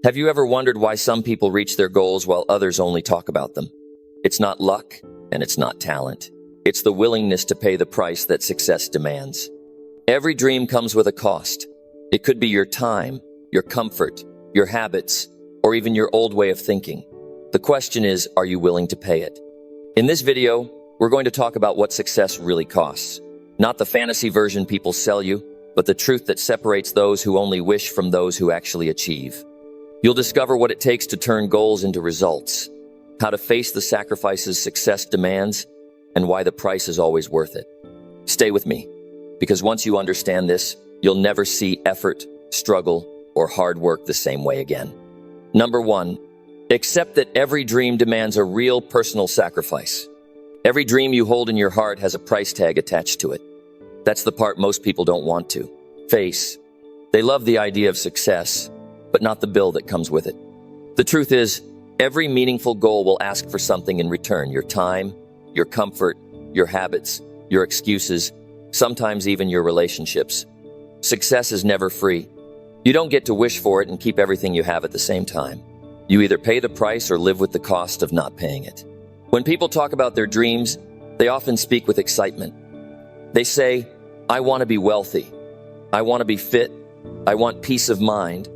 Have you ever wondered why some people reach their goals while others only talk about them? It's not luck, and it's not talent. It's the willingness to pay the price that success demands. Every dream comes with a cost. It could be your time, your comfort, your habits, or even your old way of thinking. The question is, are you willing to pay it? In this video, we're going to talk about what success really costs. Not the fantasy version people sell you, but the truth that separates those who only wish from those who actually achieve. You'll discover what it takes to turn goals into results, how to face the sacrifices success demands, and why the price is always worth it. Stay with me, because once you understand this, you'll never see effort, struggle, or hard work the same way again. Number 1, accept that every dream demands a real personal sacrifice. Every dream you hold in your heart has a price tag attached to it. That's the part most people don't want to face. They love the idea of success, but not the bill that comes with it. The truth is, every meaningful goal will ask for something in return: your time, your comfort, your habits, your excuses, sometimes even your relationships. Success is never free. You don't get to wish for it and keep everything you have at the same time. You either pay the price or live with the cost of not paying it. When people talk about their dreams, they often speak with excitement. They say, I want to be wealthy. I want to be fit. I want peace of mind.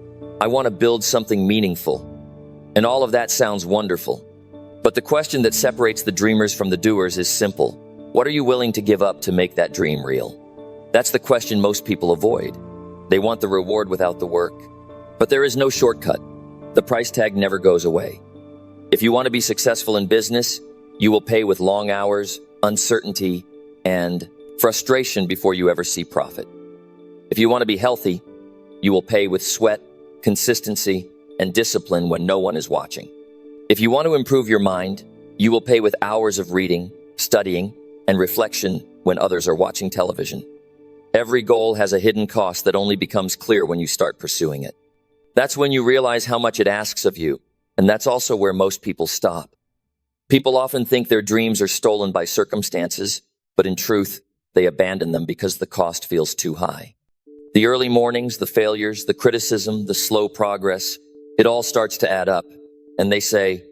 I want to build something meaningful. And all of that sounds wonderful. But the question that separates the dreamers from the doers is simple. What are you willing to give up to make that dream real? That's the question most people avoid. They want the reward without the work. But there is no shortcut. The price tag never goes away. If you want to be successful in business, you will pay with long hours, uncertainty, and frustration before you ever see profit. If you want to be healthy, you will pay with sweat, consistency, and discipline when no one is watching. If you want to improve your mind, you will pay with hours of reading, studying, and reflection when others are watching television. Every goal has a hidden cost that only becomes clear when you start pursuing it. That's when you realize how much it asks of you, and that's also where most people stop. People often think their dreams are stolen by circumstances, but in truth, they abandon them because the cost feels too high. The early mornings, the failures, the criticism, the slow progress, it all starts to add up, and they say,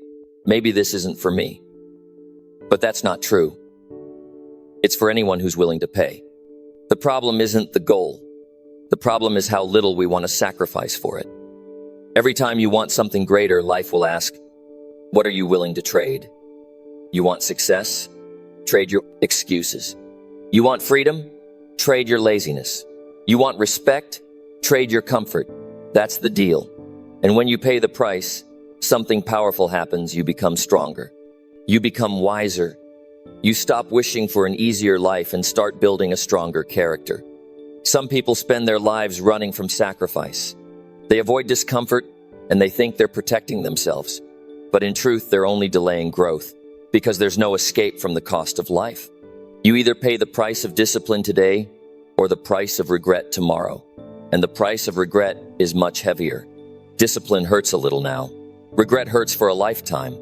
maybe this isn't for me. But that's not true. It's for anyone who's willing to pay. The problem isn't the goal. The problem is how little we want to sacrifice for it. Every time you want something greater, life will ask, what are you willing to trade? You want success? Trade your excuses. You want freedom? Trade your laziness. You want respect? Trade your comfort. That's the deal. And when you pay the price, something powerful happens. You become stronger. You become wiser. You stop wishing for an easier life and start building a stronger character. Some people spend their lives running from sacrifice. They avoid discomfort and they think they're protecting themselves. But in truth, they're only delaying growth because there's no escape from the cost of life. You either pay the price of discipline today or the price of regret tomorrow. And the price of regret is much heavier. Discipline hurts a little now. Regret hurts for a lifetime.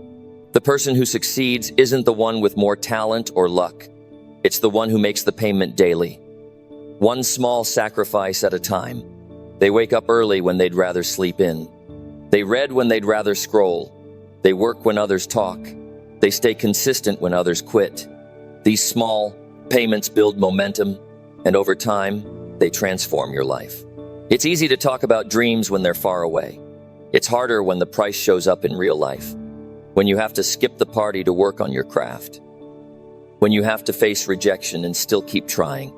The person who succeeds isn't the one with more talent or luck. It's the one who makes the payment daily. One small sacrifice at a time. They wake up early when they'd rather sleep in. They read when they'd rather scroll. They work when others talk. They stay consistent when others quit. These small payments build momentum, and over time, they transform your life. It's easy to talk about dreams when they're far away. It's harder when the price shows up in real life. When you have to skip the party to work on your craft. When you have to face rejection and still keep trying.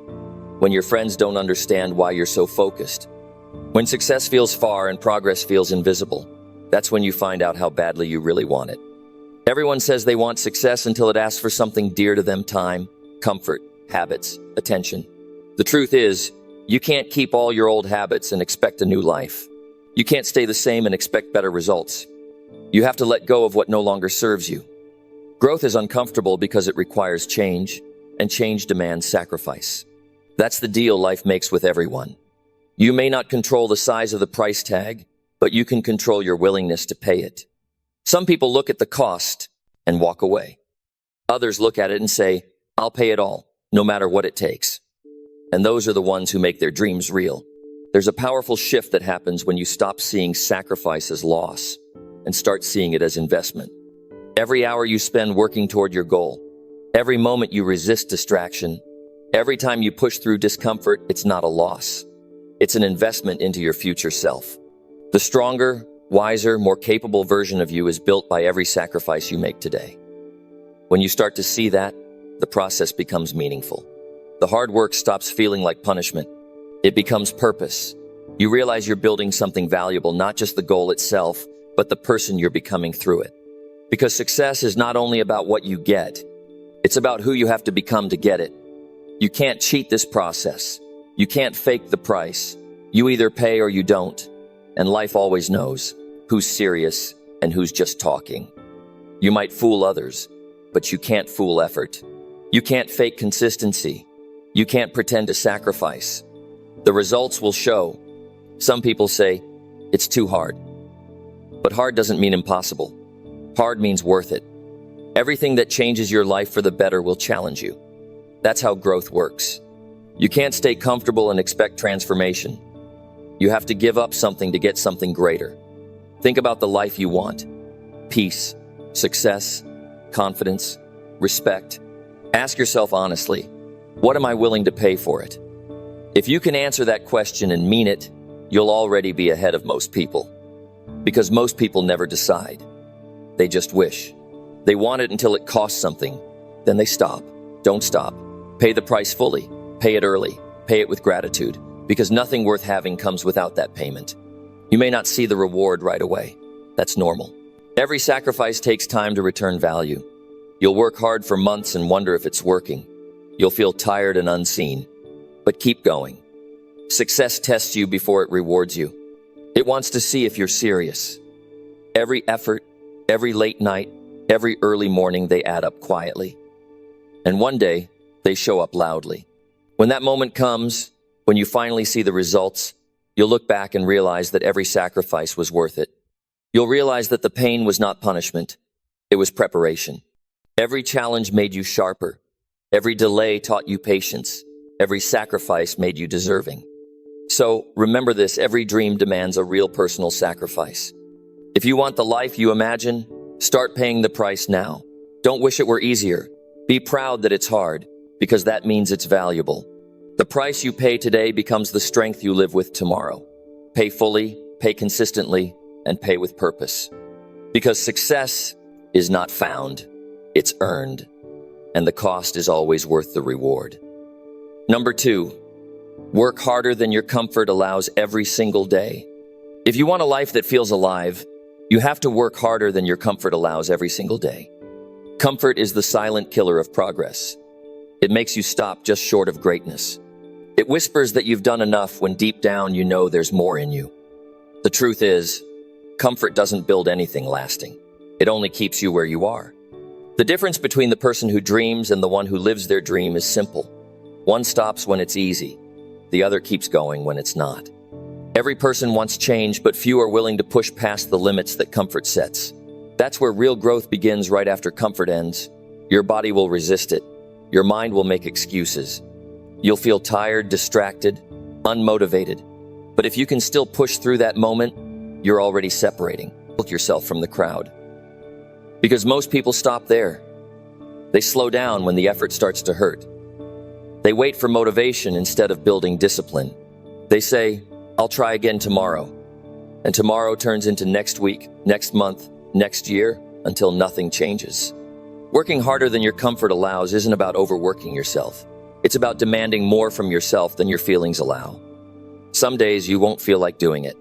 When your friends don't understand why you're so focused. When success feels far and progress feels invisible. That's when you find out how badly you really want it. Everyone says they want success until it asks for something dear to them: time, comfort, habits, attention. The truth is, you can't keep all your old habits and expect a new life. You can't stay the same and expect better results. You have to let go of what no longer serves you. Growth is uncomfortable because it requires change, and change demands sacrifice. That's the deal life makes with everyone. You may not control the size of the price tag, but you can control your willingness to pay it. Some people look at the cost and walk away. Others look at it and say, I'll pay it all, no matter what it takes. And those are the ones who make their dreams real. There's a powerful shift that happens when you stop seeing sacrifice as loss and start seeing it as investment. Every hour you spend working toward your goal, every moment you resist distraction, every time you push through discomfort, it's not a loss. It's an investment into your future self. The stronger, wiser, more capable version of you is built by every sacrifice you make today. When you start to see that, the process becomes meaningful. The hard work stops feeling like punishment. It becomes purpose. You realize you're building something valuable, not just the goal itself, but the person you're becoming through it. Because success is not only about what you get, it's about who you have to become to get it. You can't cheat this process. You can't fake the price. You either pay or you don't. And life always knows who's serious and who's just talking. You might fool others, but you can't fool effort. You can't fake consistency. You can't pretend to sacrifice. The results will show. Some people say, it's too hard. But hard doesn't mean impossible. Hard means worth it. Everything that changes your life for the better will challenge you. That's how growth works. You can't stay comfortable and expect transformation. You have to give up something to get something greater. Think about the life you want. Peace, success, confidence, respect. Ask yourself honestly, what am I willing to pay for it? If you can answer that question and mean it, you'll already be ahead of most people. Because most people never decide. They just wish. They want it until it costs something. Then they stop. Don't stop. Pay the price fully. Pay it early. Pay it with gratitude. Because nothing worth having comes without that payment. You may not see the reward right away. That's normal. Every sacrifice takes time to return value. You'll work hard for months and wonder if it's working. You'll feel tired and unseen. But keep going. Success tests you before it rewards you. It wants to see if you're serious. Every effort, every late night, every early morning, they add up quietly. And one day, they show up loudly. When that moment comes, when you finally see the results, you'll look back and realize that every sacrifice was worth it. You'll realize that the pain was not punishment. It was preparation. Every challenge made you sharper. Every delay taught you patience. Every sacrifice made you deserving. So remember this, every dream demands a real personal sacrifice. If you want the life you imagine, start paying the price now. Don't wish it were easier. Be proud that it's hard, because that means it's valuable. The price you pay today becomes the strength you live with tomorrow. Pay fully, pay consistently, and pay with purpose. Because success is not found, it's earned. And the cost is always worth the reward. Number 2, work harder than your comfort allows every single day. If you want a life that feels alive, you have to work harder than your comfort allows every single day. Comfort is the silent killer of progress. It makes you stop just short of greatness. It whispers that you've done enough when deep down you know there's more in you. The truth is, comfort doesn't build anything lasting. It only keeps you where you are. The difference between the person who dreams and the one who lives their dream is simple. One stops when it's easy. The other keeps going when it's not. Every person wants change, but few are willing to push past the limits that comfort sets. That's where real growth begins right after comfort ends. Your body will resist it. Your mind will make excuses. You'll feel tired, distracted, unmotivated. But if you can still push through that moment, you're already separating. Look yourself from the crowd. Because most people stop there. They slow down when the effort starts to hurt. They wait for motivation instead of building discipline. They say, I'll try again tomorrow. And tomorrow turns into next week, next month, next year, until nothing changes. Working harder than your comfort allows isn't about overworking yourself. It's about demanding more from yourself than your feelings allow. Some days you won't feel like doing it.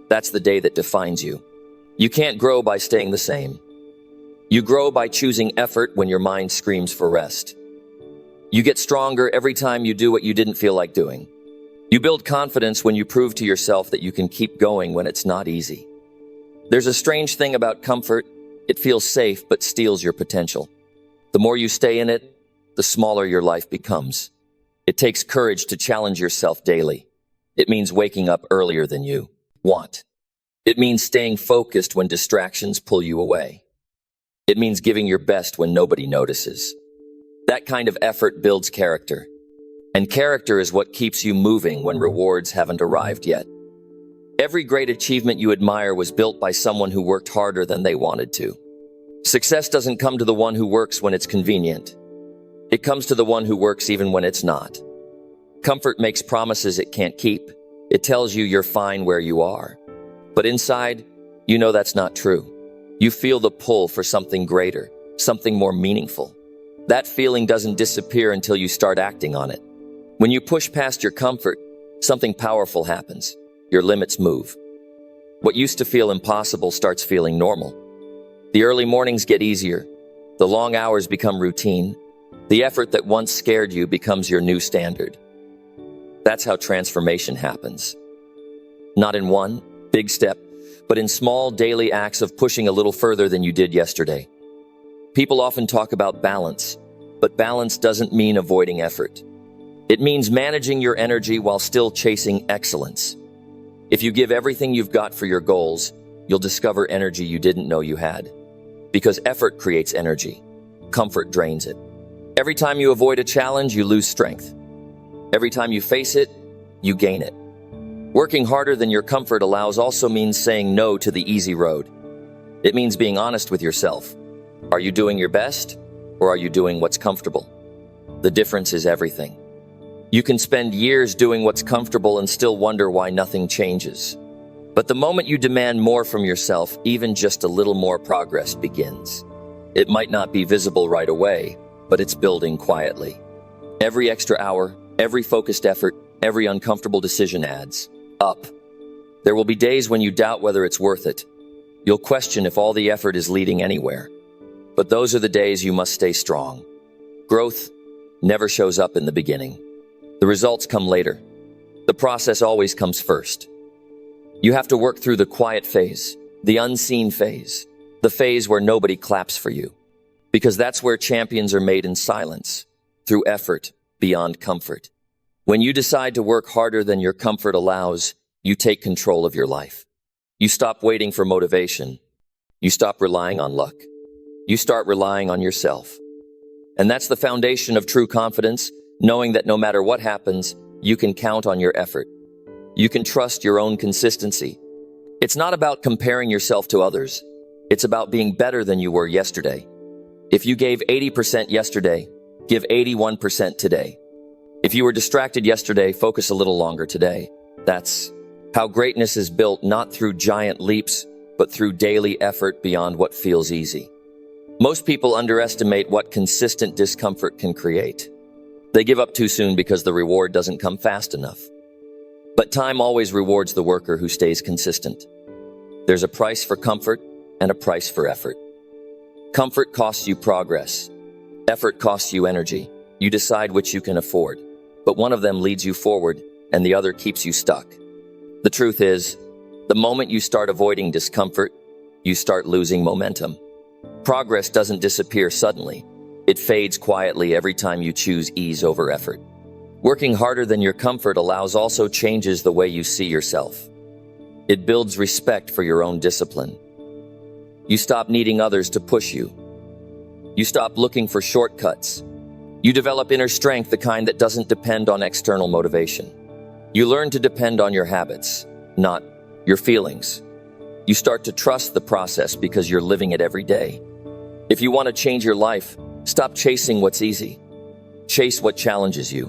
That's the day that defines you. You can't grow by staying the same. You grow by choosing effort when your mind screams for rest. You get stronger every time you do what you didn't feel like doing. You build confidence when you prove to yourself that you can keep going when it's not easy. There's a strange thing about comfort. It feels safe but steals your potential. The more you stay in it, the smaller your life becomes. It takes courage to challenge yourself daily. It means waking up earlier than you want. It means staying focused when distractions pull you away. It means giving your best when nobody notices. That kind of effort builds character. And character is what keeps you moving when rewards haven't arrived yet. Every great achievement you admire was built by someone who worked harder than they wanted to. Success doesn't come to the one who works when it's convenient. It comes to the one who works even when it's not. Comfort makes promises it can't keep. It tells you you're fine where you are. But inside, you know that's not true. You feel the pull for something greater, something more meaningful. That feeling doesn't disappear until you start acting on it. When you push past your comfort, something powerful happens. Your limits move. What used to feel impossible starts feeling normal. The early mornings get easier. The long hours become routine. The effort that once scared you becomes your new standard. That's how transformation happens. Not in one big step, but in small daily acts of pushing a little further than you did yesterday. People often talk about balance, but balance doesn't mean avoiding effort. It means managing your energy while still chasing excellence. If you give everything you've got for your goals, you'll discover energy you didn't know you had. Because effort creates energy. Comfort drains it. Every time you avoid a challenge, you lose strength. Every time you face it, you gain it. Working harder than your comfort allows also means saying no to the easy road. It means being honest with yourself. Are you doing your best, or are you doing what's comfortable? The difference is everything. You can spend years doing what's comfortable and still wonder why nothing changes. But the moment you demand more from yourself, even just a little more progress begins. It might not be visible right away, but it's building quietly. Every extra hour, every focused effort, every uncomfortable decision adds up. There will be days when you doubt whether it's worth it. You'll question if all the effort is leading anywhere. But those are the days you must stay strong. Growth never shows up in the beginning. The results come later. The process always comes first. You have to work through the quiet phase, the unseen phase, the phase where nobody claps for you. Because that's where champions are made in silence, through effort beyond comfort. When you decide to work harder than your comfort allows, you take control of your life. You stop waiting for motivation. You stop relying on luck. You start relying on yourself. And that's the foundation of true confidence, knowing that no matter what happens, you can count on your effort. You can trust your own consistency. It's not about comparing yourself to others. It's about being better than you were yesterday. If you gave 80% yesterday, give 81% today. If you were distracted yesterday, focus a little longer today. That's how greatness is built, not through giant leaps, but through daily effort beyond what feels easy. Most people underestimate what consistent discomfort can create. They give up too soon because the reward doesn't come fast enough. But time always rewards the worker who stays consistent. There's a price for comfort and a price for effort. Comfort costs you progress. Effort costs you energy. You decide which you can afford. But one of them leads you forward and the other keeps you stuck. The truth is, the moment you start avoiding discomfort, you start losing momentum. Progress doesn't disappear suddenly. It fades quietly every time you choose ease over effort. Working harder than your comfort also changes the way you see yourself. It builds respect for your own discipline. You stop needing others to push you. You stop looking for shortcuts. You develop inner strength, the kind that doesn't depend on external motivation. You learn to depend on your habits, not your feelings. You start to trust the process because you're living it every day. If you want to change your life, stop chasing what's easy. Chase what challenges you.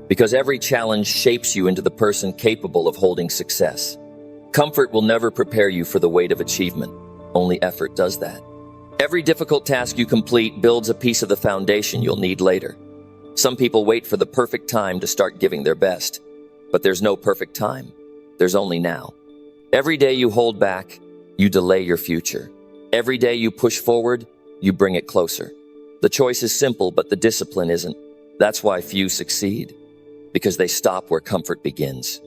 Because every challenge shapes you into the person capable of holding success. Comfort will never prepare you for the weight of achievement. Only effort does that. Every difficult task you complete builds a piece of the foundation you'll need later. Some people wait for the perfect time to start giving their best. But there's no perfect time. There's only now. Every day you hold back, you delay your future. Every day you push forward, you bring it closer. The choice is simple, but the discipline isn't. That's why few succeed. Because they stop where comfort begins.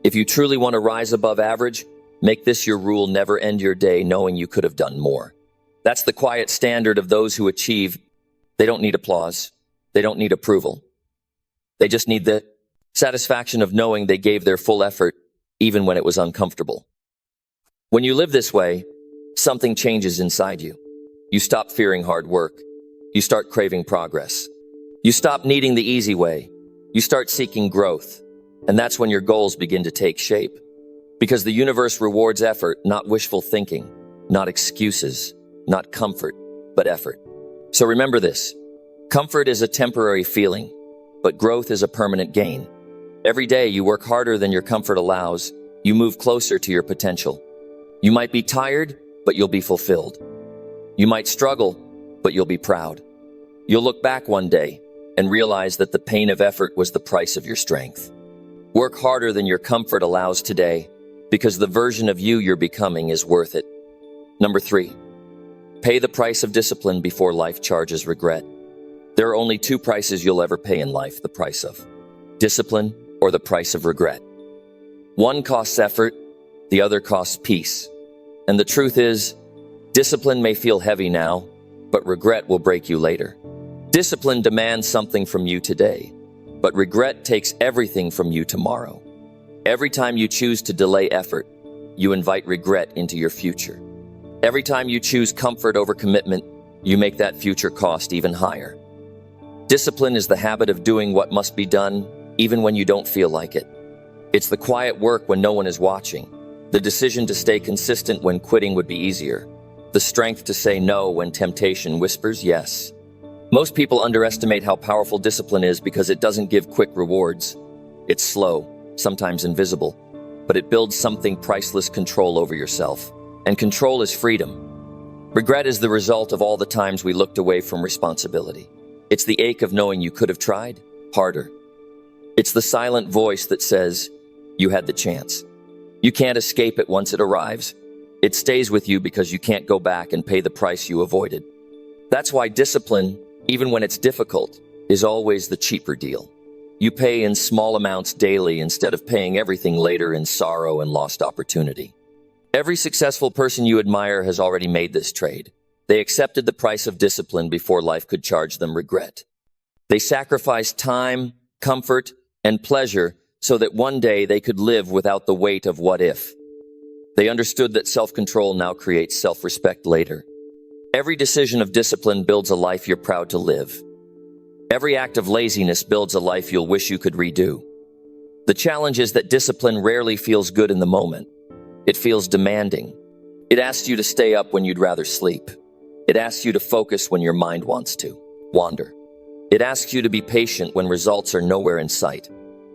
If you truly want to rise above average, make this your rule: never end your day knowing you could have done more. That's the quiet standard of those who achieve. They don't need applause. They don't need approval. They just need the satisfaction of knowing they gave their full effort, even when it was uncomfortable. When you live this way, something changes inside you. You stop fearing hard work. You start craving progress. You stop needing the easy way. You start seeking growth, and that's when your goals begin to take shape. Because the universe rewards effort, not wishful thinking, not excuses, not comfort, but effort. So remember this. Comfort is a temporary feeling, but growth is a permanent gain. Every day you work harder than your comfort allows, you move closer to your potential. You might be tired, but you'll be fulfilled. You might struggle, but you'll be proud. You'll look back one day and realize that the pain of effort was the price of your strength. Work harder than your comfort allows today, because the version of you you're becoming is worth it. Number 3, pay the price of discipline before life charges regret. There are only 2 prices you'll ever pay in life, the price of discipline or the price of regret. One costs effort, the other costs peace. And the truth is, discipline may feel heavy now, but regret will break you later. Discipline demands something from you today, but regret takes everything from you tomorrow. Every time you choose to delay effort, you invite regret into your future. Every time you choose comfort over commitment, you make that future cost even higher. Discipline is the habit of doing what must be done, even when you don't feel like it. It's the quiet work when no one is watching, the decision to stay consistent when quitting would be easier, the strength to say no when temptation whispers yes. Most people underestimate how powerful discipline is because it doesn't give quick rewards. It's slow, sometimes invisible, but it builds something priceless: control over yourself. And control is freedom. Regret is the result of all the times we looked away from responsibility. It's the ache of knowing you could have tried harder. It's the silent voice that says, you had the chance. You can't escape it once it arrives. It stays with you because you can't go back and pay the price you avoided. That's why discipline, even when it's difficult, is always the cheaper deal. You pay in small amounts daily instead of paying everything later in sorrow and lost opportunity. Every successful person you admire has already made this trade. They accepted the price of discipline before life could charge them regret. They sacrificed time, comfort, and pleasure so that one day they could live without the weight of what if. They understood that self-control now creates self-respect later. Every decision of discipline builds a life you're proud to live. Every act of laziness builds a life you'll wish you could redo. The challenge is that discipline rarely feels good in the moment. It feels demanding. It asks you to stay up when you'd rather sleep. It asks you to focus when your mind wants to wander. It asks you to be patient when results are nowhere in sight.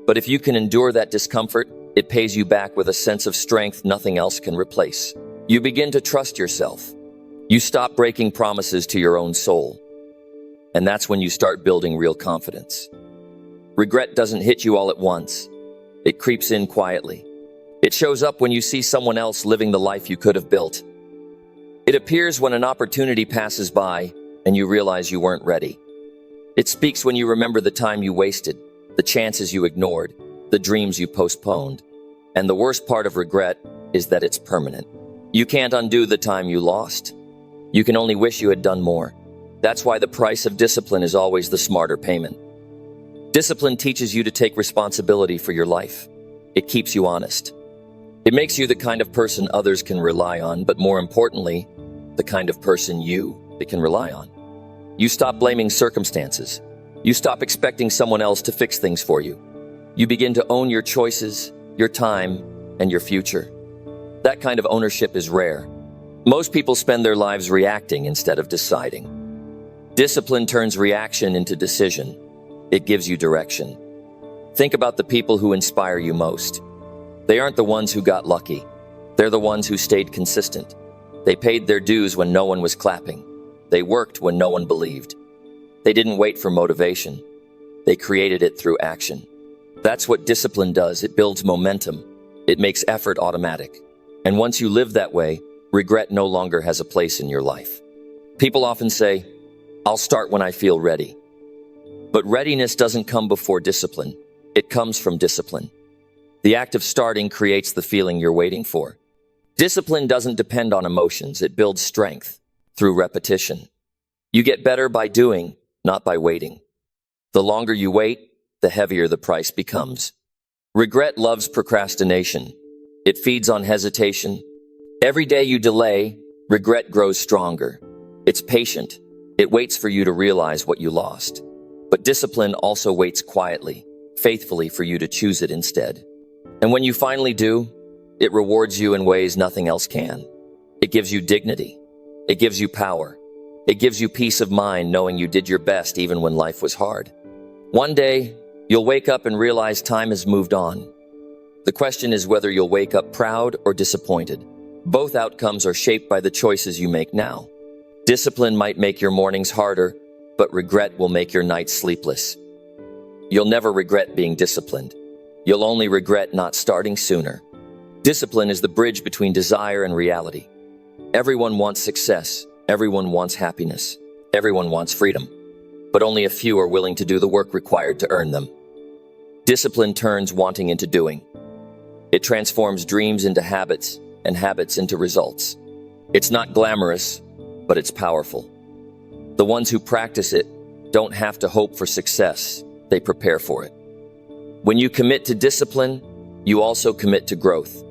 But if you can endure that discomfort, it pays you back with a sense of strength nothing else can replace. You begin to trust yourself. You stop breaking promises to your own soul. And that's when you start building real confidence. Regret doesn't hit you all at once. It creeps in quietly. It shows up when you see someone else living the life you could have built. It appears when an opportunity passes by and you realize you weren't ready. It speaks when you remember the time you wasted, the chances you ignored, the dreams you postponed. And the worst part of regret is that it's permanent. You can't undo the time you lost. You can only wish you had done more. That's why the price of discipline is always the smarter payment. Discipline teaches you to take responsibility for your life. It keeps you honest. It makes you the kind of person others can rely on, but more importantly, the kind of person they can rely on. You stop blaming circumstances. You stop expecting someone else to fix things for you. You begin to own your choices, your time, and your future. That kind of ownership is rare. Most people spend their lives reacting instead of deciding. Discipline turns reaction into decision. It gives you direction. Think about the people who inspire you most. They aren't the ones who got lucky. They're the ones who stayed consistent. They paid their dues when no one was clapping. They worked when no one believed. They didn't wait for motivation. They created it through action. That's what discipline does. It builds momentum. It makes effort automatic. And once you live that way, regret no longer has a place in your life. People often say, I'll start when I feel ready. But readiness doesn't come before discipline. It comes from discipline. The act of starting creates the feeling you're waiting for. Discipline doesn't depend on emotions. It builds strength through repetition. You get better by doing, not by waiting. The longer you wait, the heavier the price becomes. Regret loves procrastination. It feeds on hesitation. Every day you delay, regret grows stronger. It's patient. It waits for you to realize what you lost. But discipline also waits quietly, faithfully for you to choose it instead. And when you finally do, it rewards you in ways nothing else can. It gives you dignity. It gives you power. It gives you peace of mind knowing you did your best even when life was hard. One day, you'll wake up and realize time has moved on. The question is whether you'll wake up proud or disappointed. Both outcomes are shaped by the choices you make now. Discipline might make your mornings harder, but regret will make your nights sleepless. You'll never regret being disciplined. You'll only regret not starting sooner. Discipline is the bridge between desire and reality. Everyone wants success. Everyone wants happiness. Everyone wants freedom. But only a few are willing to do the work required to earn them. Discipline turns wanting into doing. It transforms dreams into habits and habits into results. It's not glamorous, but it's powerful. The ones who practice it don't have to hope for success. They prepare for it. When you commit to discipline, you also commit to growth.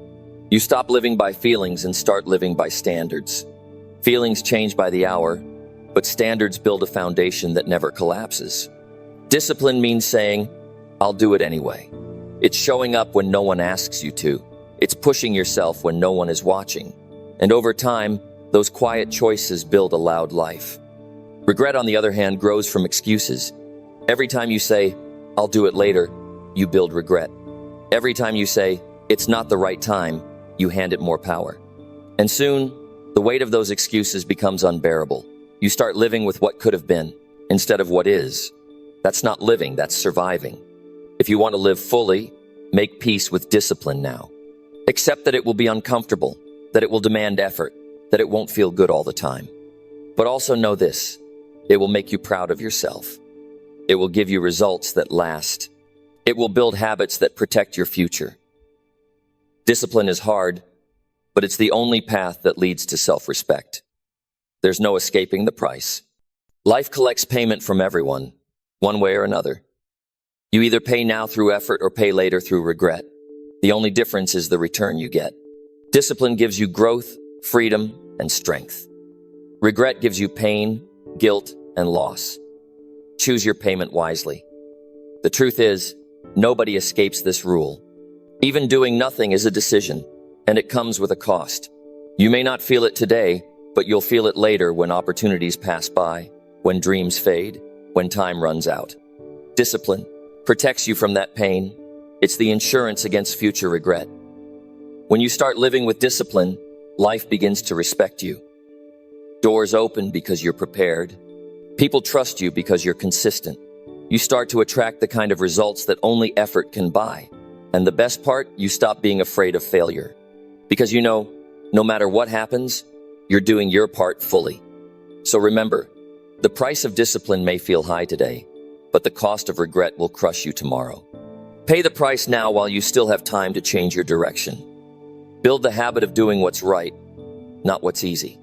You stop living by feelings and start living by standards. Feelings change by the hour, but standards build a foundation that never collapses. Discipline means saying, "I'll do it anyway." It's showing up when no one asks you to. It's pushing yourself when no one is watching. And over time, those quiet choices build a loud life. Regret, on the other hand, grows from excuses. Every time you say, "I'll do it later," you build regret. Every time you say, "It's not the right time," you hand it more power. And soon, the weight of those excuses becomes unbearable. You start living with what could have been instead of what is. That's not living, that's surviving. If you want to live fully, make peace with discipline now. Accept that it will be uncomfortable, that it will demand effort, that it won't feel good all the time. But also know this, it will make you proud of yourself. It will give you results that last. It will build habits that protect your future. Discipline is hard, but it's the only path that leads to self-respect. There's no escaping the price. Life collects payment from everyone, one way or another. You either pay now through effort or pay later through regret. The only difference is the return you get. Discipline gives you growth, freedom, and strength. Regret gives you pain, guilt, and loss. Choose your payment wisely. The truth is, nobody escapes this rule. Even doing nothing is a decision, and it comes with a cost. You may not feel it today, but you'll feel it later when opportunities pass by, when dreams fade, when time runs out. Discipline protects you from that pain. It's the insurance against future regret. When you start living with discipline, life begins to respect you. Doors open because you're prepared. People trust you because you're consistent. You start to attract the kind of results that only effort can buy. And the best part, you stop being afraid of failure. Because you know, no matter what happens, you're doing your part fully. So remember, the price of discipline may feel high today, but the cost of regret will crush you tomorrow. Pay the price now while you still have time to change your direction. Build the habit of doing what's right, not what's easy.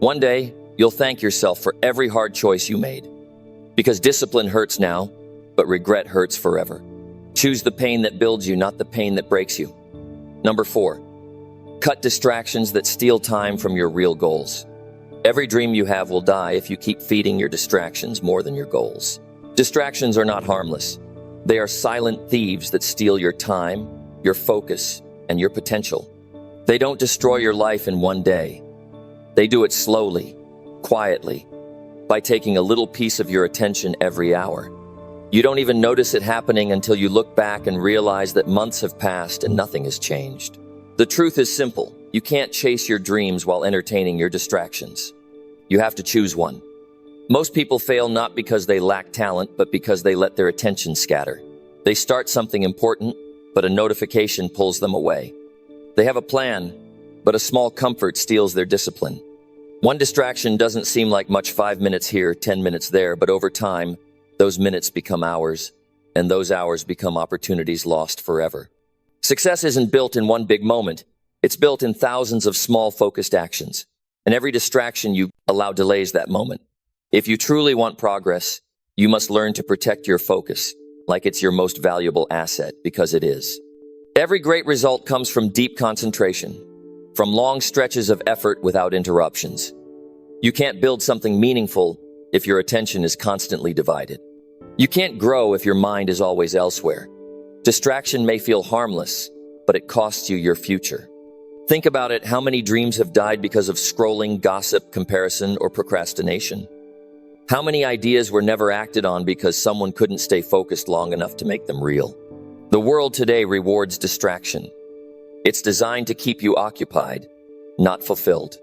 One day, you'll thank yourself for every hard choice you made. Because discipline hurts now, but regret hurts forever. Choose the pain that builds you, not the pain that breaks you. Number 4, cut distractions that steal time from your real goals. Every dream you have will die if you keep feeding your distractions more than your goals. Distractions are not harmless. They are silent thieves that steal your time, your focus, and your potential. They don't destroy your life in one day. They do it slowly, quietly, by taking a little piece of your attention every hour. You don't even notice it happening until you look back and realize that months have passed and nothing has changed. The truth is simple. You can't chase your dreams while entertaining your distractions. You have to choose one. Most people fail not because they lack talent, but because they let their attention scatter. They start something important, but a notification pulls them away. They have a plan, but a small comfort steals their discipline. One distraction doesn't seem like much, 5 minutes here, 10 minutes there, but over time, those minutes become hours, and those hours become opportunities lost forever. Success isn't built in one big moment. It's built in thousands of small, focused actions. And every distraction you allow delays that moment. If you truly want progress, you must learn to protect your focus like it's your most valuable asset, because it is. Every great result comes from deep concentration, from long stretches of effort without interruptions. You can't build something meaningful if your attention is constantly divided. You can't grow if your mind is always elsewhere. Distraction may feel harmless, but it costs you your future. Think about it, how many dreams have died because of scrolling, gossip, comparison, or procrastination? How many ideas were never acted on because someone couldn't stay focused long enough to make them real? The world today rewards distraction. It's designed to keep you occupied, not fulfilled.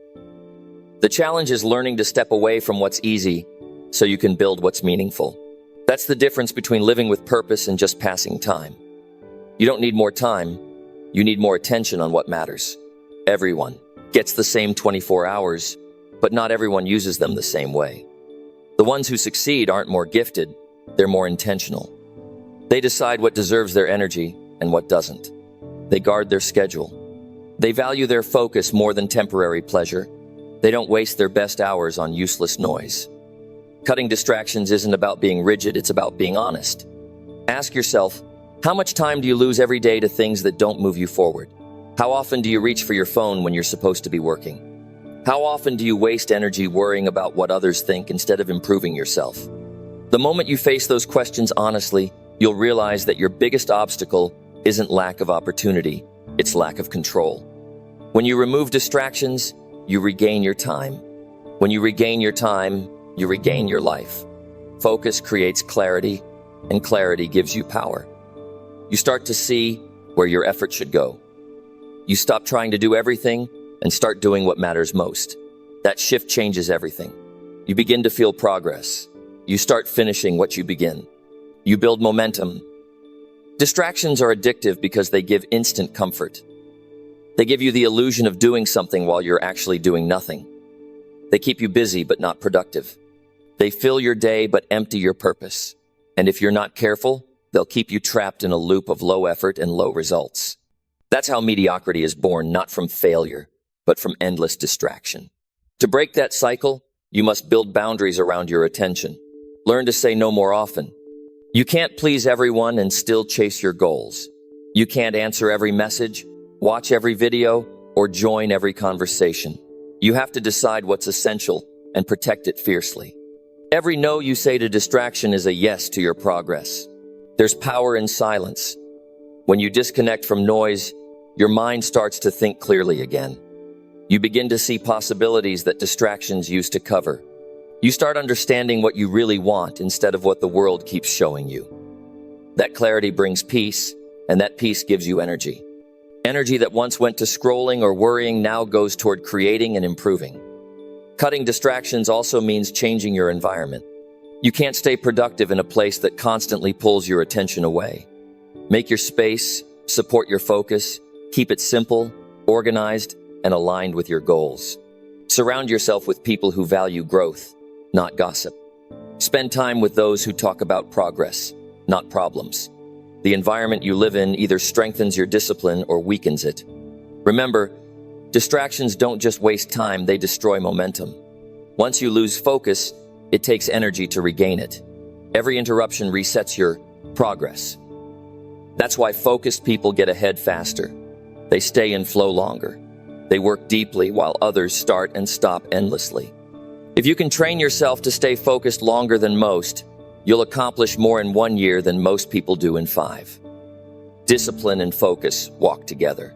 The challenge is learning to step away from what's easy so you can build what's meaningful. That's the difference between living with purpose and just passing time. You don't need more time, you need more attention on what matters. Everyone gets the same 24 hours, but not everyone uses them the same way. The ones who succeed aren't more gifted, they're more intentional. They decide what deserves their energy and what doesn't. They guard their schedule. They value their focus more than temporary pleasure. They don't waste their best hours on useless noise. Cutting distractions isn't about being rigid, it's about being honest. Ask yourself, how much time do you lose every day to things that don't move you forward? How often do you reach for your phone when you're supposed to be working? How often do you waste energy worrying about what others think instead of improving yourself? The moment you face those questions honestly, you'll realize that your biggest obstacle isn't lack of opportunity, it's lack of control. When you remove distractions, you regain your time. When you regain your time, you regain your life. Focus creates clarity, and clarity gives you power. You start to see where your effort should go. You stop trying to do everything and start doing what matters most. That shift changes everything. You begin to feel progress. You start finishing what you begin. You build momentum. Distractions are addictive because they give instant comfort. They give you the illusion of doing something while you're actually doing nothing. They keep you busy but not productive. They fill your day but empty your purpose. And if you're not careful, they'll keep you trapped in a loop of low effort and low results. That's how mediocrity is born, not from failure, but from endless distraction. To break that cycle, you must build boundaries around your attention. Learn to say no more often. You can't please everyone and still chase your goals. You can't answer every message, watch every video, or join every conversation. You have to decide what's essential and protect it fiercely. Every no you say to distraction is a yes to your progress. There's power in silence. When you disconnect from noise, your mind starts to think clearly again. You begin to see possibilities that distractions used to cover. You start understanding what you really want instead of what the world keeps showing you. That clarity brings peace, and that peace gives you energy. Energy that once went to scrolling or worrying now goes toward creating and improving. Cutting distractions also means changing your environment. You can't stay productive in a place that constantly pulls your attention away. Make your space, support your focus, keep it simple, organized, and aligned with your goals. Surround yourself with people who value growth, not gossip. Spend time with those who talk about progress, not problems. The environment you live in either strengthens your discipline or weakens it. Remember, distractions don't just waste time, they destroy momentum. Once you lose focus, it takes energy to regain it. Every interruption resets your progress. That's why focused people get ahead faster. They stay in flow longer. They work deeply while others start and stop endlessly. If you can train yourself to stay focused longer than most, you'll accomplish more in 1 year than most people do in 5. Discipline and focus walk together.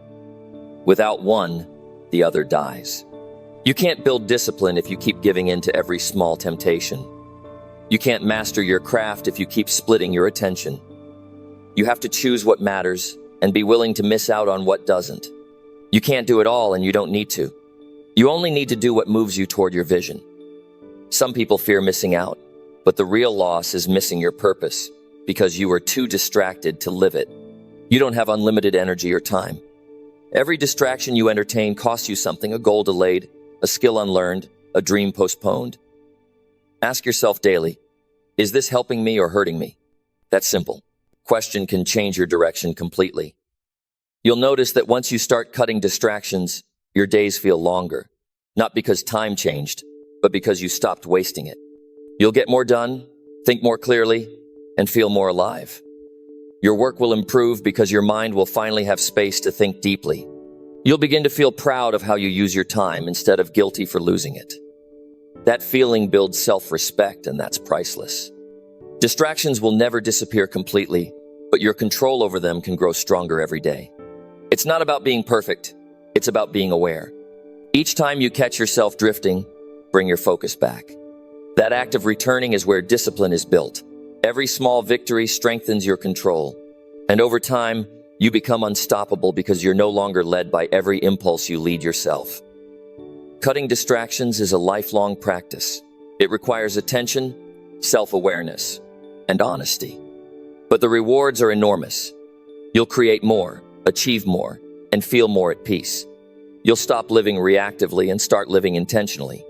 Without one, the other dies. You can't build discipline if you keep giving in to every small temptation. You can't master your craft if you keep splitting your attention. You have to choose what matters and be willing to miss out on what doesn't. You can't do it all and you don't need to. You only need to do what moves you toward your vision. Some people fear missing out, but the real loss is missing your purpose because you are too distracted to live it. You don't have unlimited energy or time. Every distraction you entertain costs you something, a goal delayed, a skill unlearned, a dream postponed. Ask yourself daily, is this helping me or hurting me? That's simple. Question can change your direction completely. You'll notice that once you start cutting distractions, your days feel longer, not because time changed, but because you stopped wasting it. You'll get more done, think more clearly, and feel more alive. Your work will improve because your mind will finally have space to think deeply. You'll begin to feel proud of how you use your time instead of guilty for losing it. That feeling builds self-respect, and that's priceless. Distractions will never disappear completely, but your control over them can grow stronger every day. It's not about being perfect, it's about being aware. Each time you catch yourself drifting, bring your focus back. That act of returning is where discipline is built. Every small victory strengthens your control. And over time, you become unstoppable because you're no longer led by every impulse you lead yourself. Cutting distractions is a lifelong practice. It requires attention, self-awareness, and honesty. But the rewards are enormous. You'll create more, achieve more, and feel more at peace. You'll stop living reactively and start living intentionally.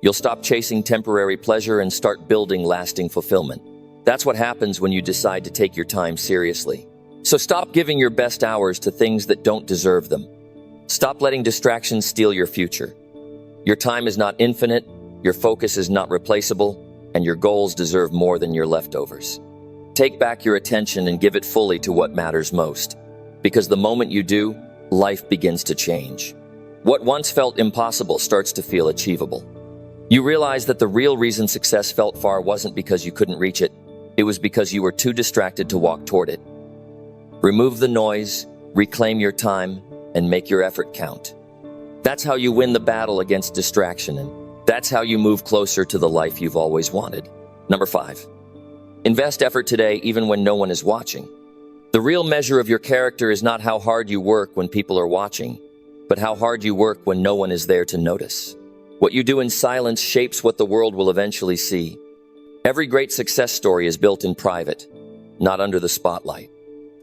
You'll stop chasing temporary pleasure and start building lasting fulfillment. That's what happens when you decide to take your time seriously. So stop giving your best hours to things that don't deserve them. Stop letting distractions steal your future. Your time is not infinite, your focus is not replaceable, and your goals deserve more than your leftovers. Take back your attention and give it fully to what matters most. Because the moment you do, life begins to change. What once felt impossible starts to feel achievable. You realize that the real reason success felt far wasn't because you couldn't reach it. It was because you were too distracted to walk toward it. Remove the noise, reclaim your time, and make your effort count. That's how you win the battle against distraction, and that's how you move closer to the life you've always wanted. Number 5. Invest effort today even when no one is watching. The real measure of your character is not how hard you work when people are watching, but how hard you work when no one is there to notice. What you do in silence shapes what the world will eventually see. Every great success story is built in private, not under the spotlight.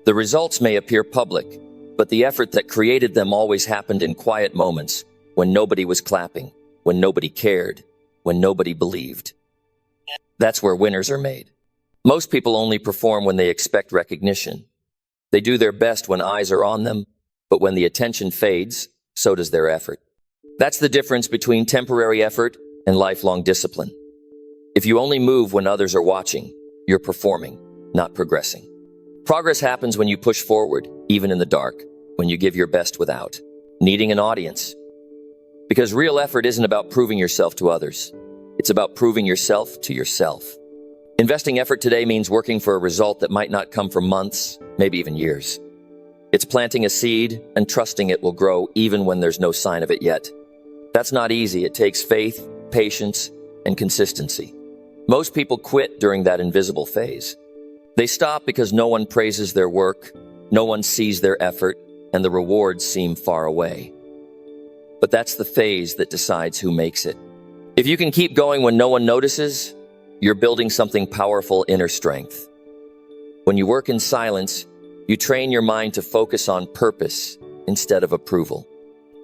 The results may appear public, but the effort that created them always happened in quiet moments, when nobody was clapping, when nobody cared, when nobody believed. That's where winners are made. Most people only perform when they expect recognition. They do their best when eyes are on them, but when the attention fades, so does their effort. That's the difference between temporary effort and lifelong discipline. If you only move when others are watching, you're performing, not progressing. Progress happens when you push forward, even in the dark, when you give your best without needing an audience. Because real effort isn't about proving yourself to others. It's about proving yourself to yourself. Investing effort today means working for a result that might not come for months, maybe even years. It's planting a seed and trusting it will grow even when there's no sign of it yet. That's not easy. It takes faith, patience, and consistency. Most people quit during that invisible phase. They stop because no one praises their work, no one sees their effort, and the rewards seem far away. But that's the phase that decides who makes it. If you can keep going when no one notices, you're building something powerful inner strength. When you work in silence, you train your mind to focus on purpose instead of approval.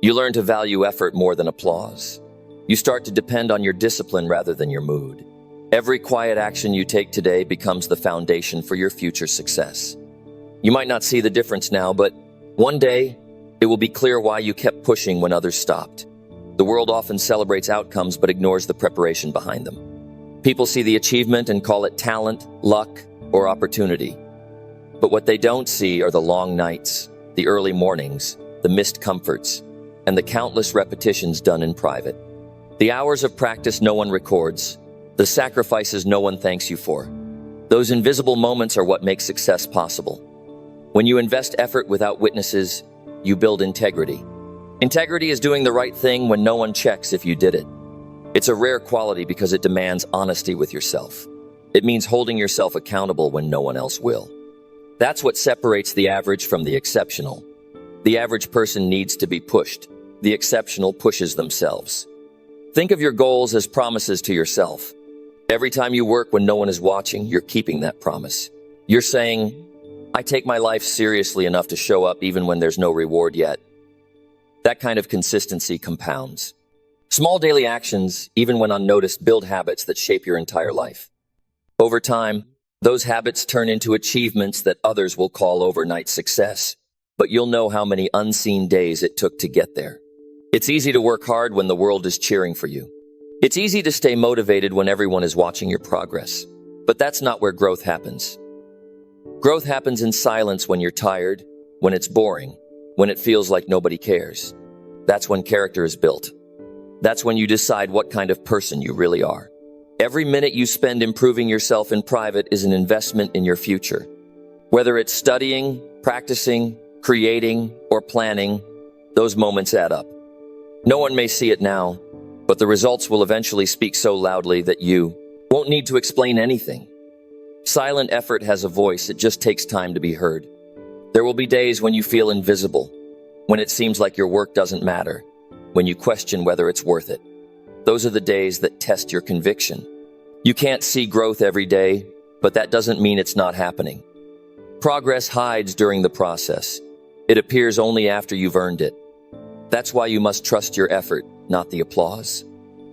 You learn to value effort more than applause. You start to depend on your discipline rather than your mood. Every quiet action you take today becomes the foundation for your future success. You might not see the difference now, but one day, it will be clear why you kept pushing when others stopped. The world often celebrates outcomes but ignores the preparation behind them. People see the achievement and call it talent, luck, or opportunity. But what they don't see are the long nights, the early mornings, the missed comforts, and the countless repetitions done in private. The hours of practice no one records, the sacrifices no one thanks you for. Those invisible moments are what make success possible. When you invest effort without witnesses, you build integrity. Integrity is doing the right thing when no one checks if you did it. It's a rare quality because it demands honesty with yourself. It means holding yourself accountable when no one else will. That's what separates the average from the exceptional. The average person needs to be pushed. The exceptional pushes themselves. Think of your goals as promises to yourself. Every time you work when no one is watching, you're keeping that promise. You're saying, I take my life seriously enough to show up even when there's no reward yet. That kind of consistency compounds. Small daily actions, even when unnoticed, build habits that shape your entire life. Over time, those habits turn into achievements that others will call overnight success, but you'll know how many unseen days it took to get there. It's easy to work hard when the world is cheering for you. It's easy to stay motivated when everyone is watching your progress, but that's not where growth happens. Growth happens in silence when you're tired, when it's boring, when it feels like nobody cares. That's when character is built. That's when you decide what kind of person you really are. Every minute you spend improving yourself in private is an investment in your future. Whether it's studying, practicing, creating, or planning, those moments add up. No one may see it now, but the results will eventually speak so loudly that you won't need to explain anything. Silent effort has a voice, it just takes time to be heard. There will be days when you feel invisible, when it seems like your work doesn't matter, when you question whether it's worth it. Those are the days that test your conviction. You can't see growth every day, but that doesn't mean it's not happening. Progress hides during the process. It appears only after you've earned it. That's why you must trust your effort, not the applause.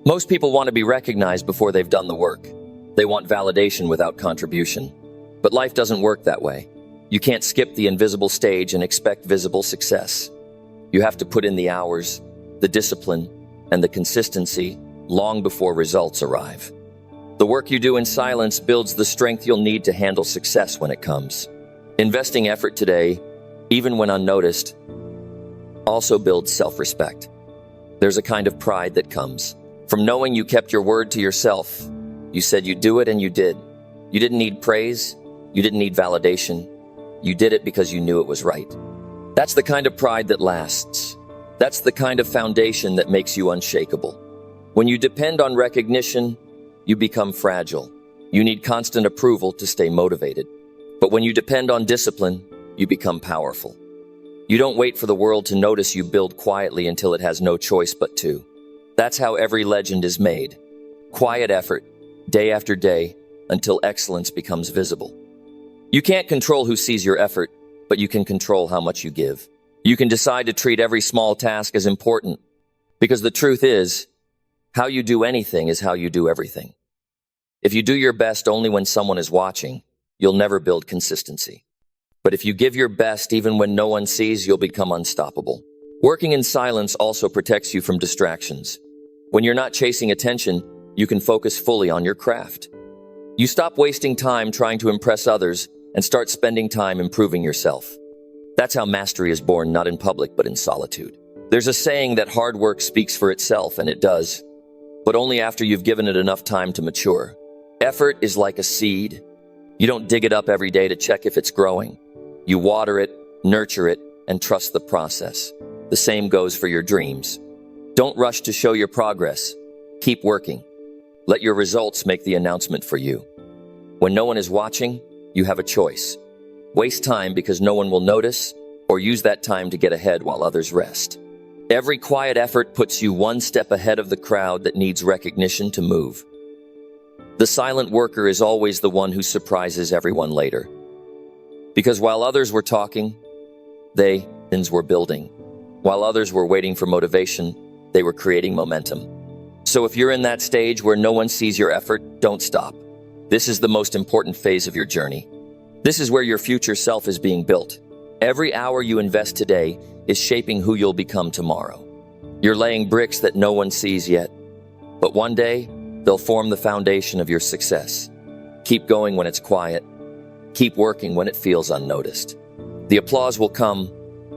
Most people want to be recognized before they've done the work. They want validation without contribution. But life doesn't work that way. You can't skip the invisible stage and expect visible success. You have to put in the hours, the discipline, and the consistency long before results arrive. The work you do in silence builds the strength you'll need to handle success when it comes. Investing effort today, even when unnoticed, also builds self-respect. There's a kind of pride that comes from knowing you kept your word to yourself. You said you'd do it and you did. You didn't need praise. You didn't need validation. You did it because you knew it was right. That's the kind of pride that lasts. That's the kind of foundation that makes you unshakable. When you depend on recognition, you become fragile. You need constant approval to stay motivated. But when you depend on discipline, you become powerful. You don't wait for the world to notice you build quietly until it has no choice but to. That's how every legend is made. Quiet effort, day after day, until excellence becomes visible. You can't control who sees your effort, but you can control how much you give. You can decide to treat every small task as important, because the truth is, how you do anything is how you do everything. If you do your best only when someone is watching, you'll never build consistency. But if you give your best even when no one sees, you'll become unstoppable. Working in silence also protects you from distractions. When you're not chasing attention, you can focus fully on your craft. You stop wasting time trying to impress others and start spending time improving yourself. That's how mastery is born, not in public, but in solitude. There's a saying that hard work speaks for itself, and it does, but only after you've given it enough time to mature. Effort is like a seed. You don't dig it up every day to check if it's growing. You water it, nurture it, and trust the process. The same goes for your dreams. Don't rush to show your progress. Keep working. Let your results make the announcement for you. When no one is watching, you have a choice. Waste time because no one will notice, or use that time to get ahead while others rest. Every quiet effort puts you one step ahead of the crowd that needs recognition to move. The silent worker is always the one who surprises everyone later. Because while others were talking, they were building. While others were waiting for motivation, they were creating momentum. So if you're in that stage where no one sees your effort, don't stop. This is the most important phase of your journey. This is where your future self is being built. Every hour you invest today is shaping who you'll become tomorrow. You're laying bricks that no one sees yet, but one day, they'll form the foundation of your success. Keep going when it's quiet. Keep working when it feels unnoticed. The applause will come,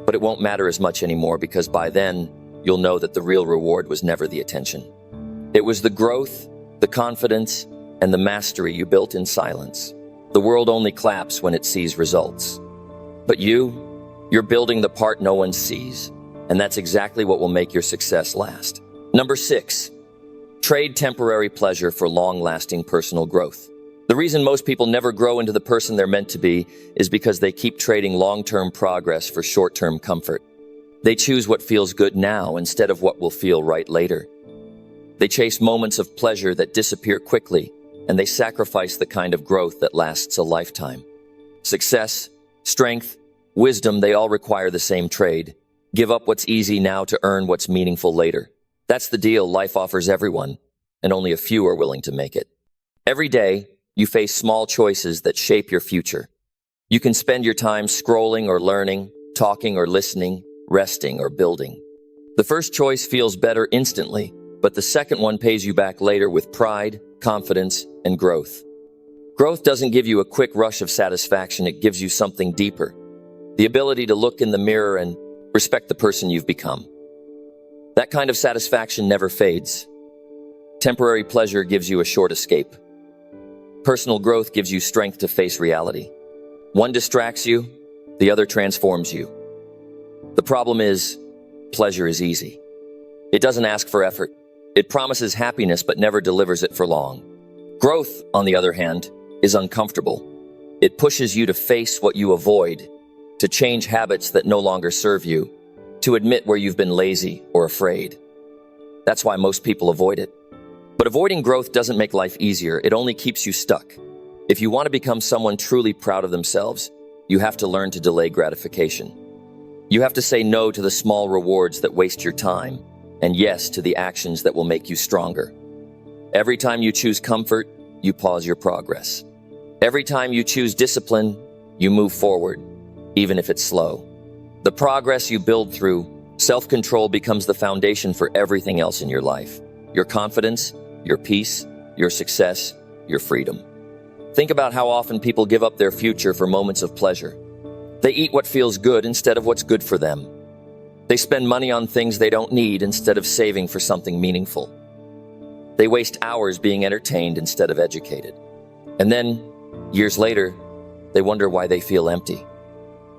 but it won't matter as much anymore because by then, you'll know that the real reward was never the attention. It was the growth, the confidence, and the mastery you built in silence. The world only claps when it sees results. But you're building the part no one sees, and that's exactly what will make your success last. Number 6, trade temporary pleasure for long-lasting personal growth. The reason most people never grow into the person they're meant to be is because they keep trading long-term progress for short-term comfort. They choose what feels good now instead of what will feel right later. They chase moments of pleasure that disappear quickly, and they sacrifice the kind of growth that lasts a lifetime. Success, strength, wisdom, they all require the same trade. Give up what's easy now to earn what's meaningful later. That's the deal life offers everyone, and only a few are willing to make it. Every day, you face small choices that shape your future. You can spend your time scrolling or learning, talking or listening, resting or building. The first choice feels better instantly, but the second one pays you back later with pride, confidence, and growth. Growth doesn't give you a quick rush of satisfaction, it gives you something deeper. The ability to look in the mirror and respect the person you've become. That kind of satisfaction never fades. Temporary pleasure gives you a short escape. Personal growth gives you strength to face reality. One distracts you, the other transforms you. The problem is, pleasure is easy. It doesn't ask for effort. It promises happiness but never delivers it for long. Growth, on the other hand, is uncomfortable. It pushes you to face what you avoid, to change habits that no longer serve you, to admit where you've been lazy or afraid. That's why most people avoid it. But avoiding growth doesn't make life easier, it only keeps you stuck. If you want to become someone truly proud of themselves, you have to learn to delay gratification. You have to say no to the small rewards that waste your time, and yes to the actions that will make you stronger. Every time you choose comfort, you pause your progress. Every time you choose discipline, you move forward, even if it's slow. The progress you build through self-control becomes the foundation for everything else in your life. Your confidence, your peace, your success, your freedom. Think about how often people give up their future for moments of pleasure. They eat what feels good instead of what's good for them. They spend money on things they don't need instead of saving for something meaningful. They waste hours being entertained instead of educated. And then, years later, they wonder why they feel empty.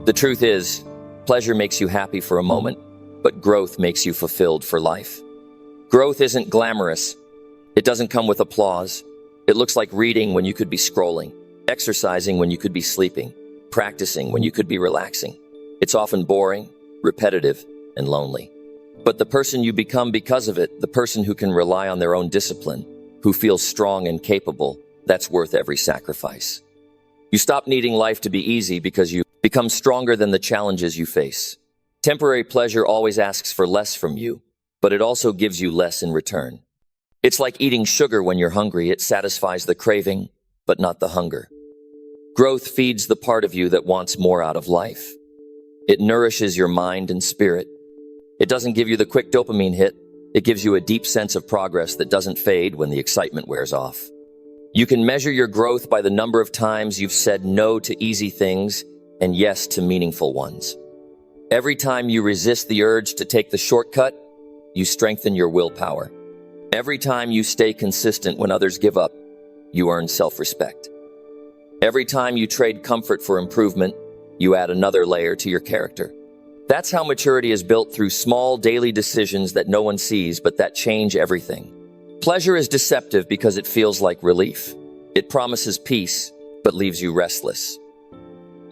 The truth is, pleasure makes you happy for a moment, but growth makes you fulfilled for life. Growth isn't glamorous. It doesn't come with applause. It looks like reading when you could be scrolling, exercising when you could be sleeping, practicing when you could be relaxing. It's often boring, repetitive, and lonely. But the person you become because of it, the person who can rely on their own discipline, who feels strong and capable, that's worth every sacrifice. You stop needing life to be easy because you become stronger than the challenges you face. Temporary pleasure always asks for less from you, but it also gives you less in return. It's like eating sugar when you're hungry. It satisfies the craving, but not the hunger. Growth feeds the part of you that wants more out of life. It nourishes your mind and spirit. It doesn't give you the quick dopamine hit. It gives you a deep sense of progress that doesn't fade when the excitement wears off. You can measure your growth by the number of times you've said no to easy things and yes to meaningful ones. Every time you resist the urge to take the shortcut, you strengthen your willpower. Every time you stay consistent when others give up, you earn self-respect. Every time you trade comfort for improvement, you add another layer to your character. That's how maturity is built, through small daily decisions that no one sees but that change everything. Pleasure is deceptive because it feels like relief. It promises peace, but leaves you restless.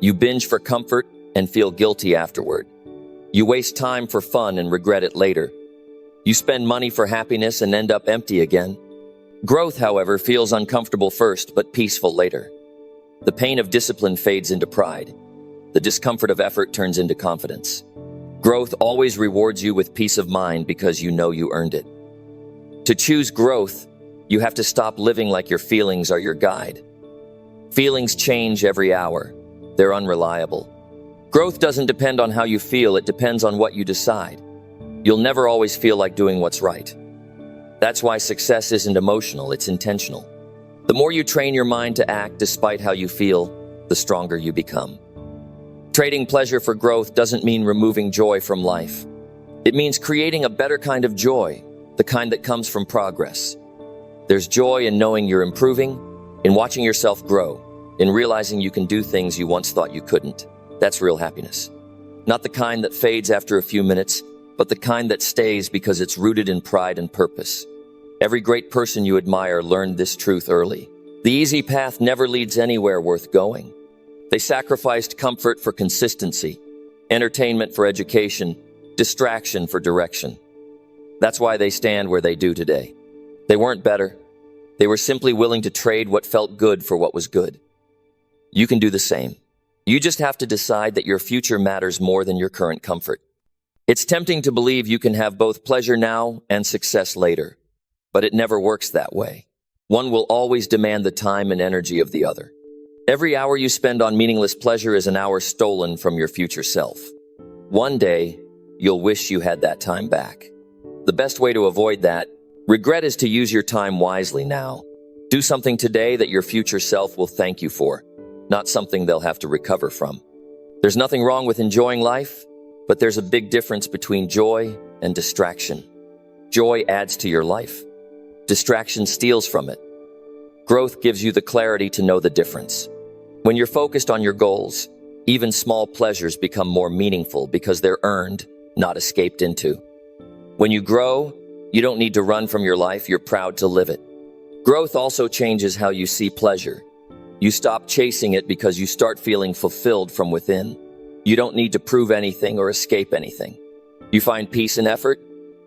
You binge for comfort and feel guilty afterward. You waste time for fun and regret it later. You spend money for happiness and end up empty again. Growth, however, feels uncomfortable first, but peaceful later. The pain of discipline fades into pride. The discomfort of effort turns into confidence. Growth always rewards you with peace of mind because you know you earned it. To choose growth, you have to stop living like your feelings are your guide. Feelings change every hour. They're unreliable. Growth doesn't depend on how you feel, it depends on what you decide. You'll never always feel like doing what's right. That's why success isn't emotional, it's intentional. The more you train your mind to act despite how you feel, the stronger you become. Trading pleasure for growth doesn't mean removing joy from life. It means creating a better kind of joy, the kind that comes from progress. There's joy in knowing you're improving, in watching yourself grow, in realizing you can do things you once thought you couldn't. That's real happiness. Not the kind that fades after a few minutes, but the kind that stays because it's rooted in pride and purpose. Every great person you admire learned this truth early. The easy path never leads anywhere worth going. They sacrificed comfort for consistency, entertainment for education, distraction for direction. That's why they stand where they do today. They weren't better. They were simply willing to trade what felt good for what was good. You can do the same. You just have to decide that your future matters more than your current comfort. It's tempting to believe you can have both pleasure now and success later, but it never works that way. One will always demand the time and energy of the other. Every hour you spend on meaningless pleasure is an hour stolen from your future self. One day, you'll wish you had that time back. The best way to avoid that regret is to use your time wisely now. Do something today that your future self will thank you for, not something they'll have to recover from. There's nothing wrong with enjoying life, but there's a big difference between joy and distraction. Joy adds to your life. Distraction steals from it. Growth gives you the clarity to know the difference. When you're focused on your goals, even small pleasures become more meaningful because they're earned, not escaped into. When you grow, you don't need to run from your life, you're proud to live it. Growth also changes how you see pleasure. You stop chasing it because you start feeling fulfilled from within. You don't need to prove anything or escape anything. You find peace in effort,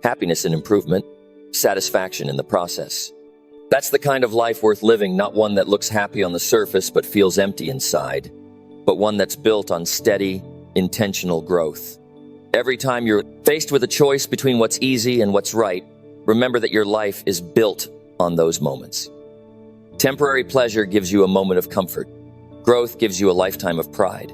happiness in improvement, satisfaction in the process. That's the kind of life worth living, not one that looks happy on the surface but feels empty inside, but one that's built on steady, intentional growth. Every time you're faced with a choice between what's easy and what's right, remember that your life is built on those moments. Temporary pleasure gives you a moment of comfort. Growth gives you a lifetime of pride.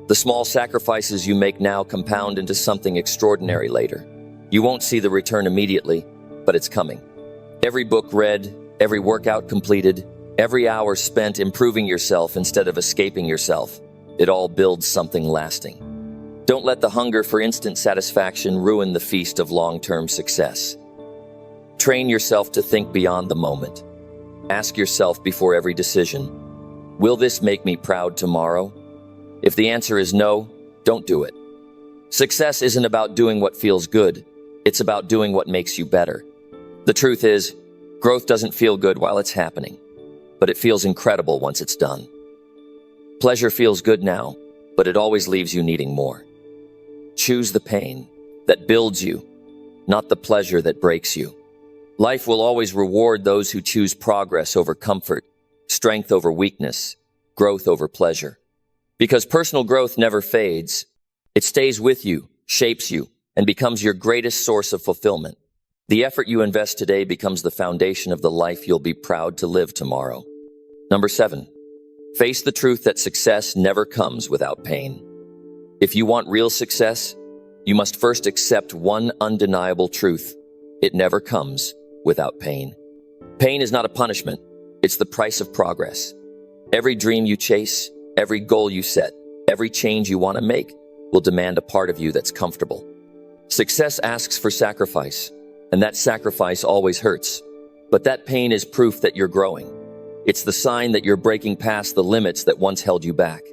The small sacrifices you make now compound into something extraordinary later. You won't see the return immediately, but it's coming. Every book read, every workout completed, every hour spent improving yourself instead of escaping yourself, it all builds something lasting. Don't let the hunger for instant satisfaction ruin the feast of long-term success. Train yourself to think beyond the moment. Ask yourself before every decision, will this make me proud tomorrow? If the answer is no, don't do it. Success isn't about doing what feels good. It's about doing what makes you better. The truth is, growth doesn't feel good while it's happening, but it feels incredible once it's done. Pleasure feels good now, but it always leaves you needing more. Choose the pain that builds you, not the pleasure that breaks you. Life will always reward those who choose progress over comfort, strength over weakness, growth over pleasure. Because personal growth never fades. It stays with you, shapes you, and becomes your greatest source of fulfillment. The effort you invest today becomes the foundation of the life you'll be proud to live tomorrow. Number 7, face the truth that success never comes without pain. If you want real success, you must first accept one undeniable truth. It never comes without pain. Pain is not a punishment. It's the price of progress. Every dream you chase, every goal you set, every change you want to make will demand a part of you that's comfortable. Success asks for sacrifice, and that sacrifice always hurts. But that pain is proof that you're growing. It's the sign that you're breaking past the limits that once held you back.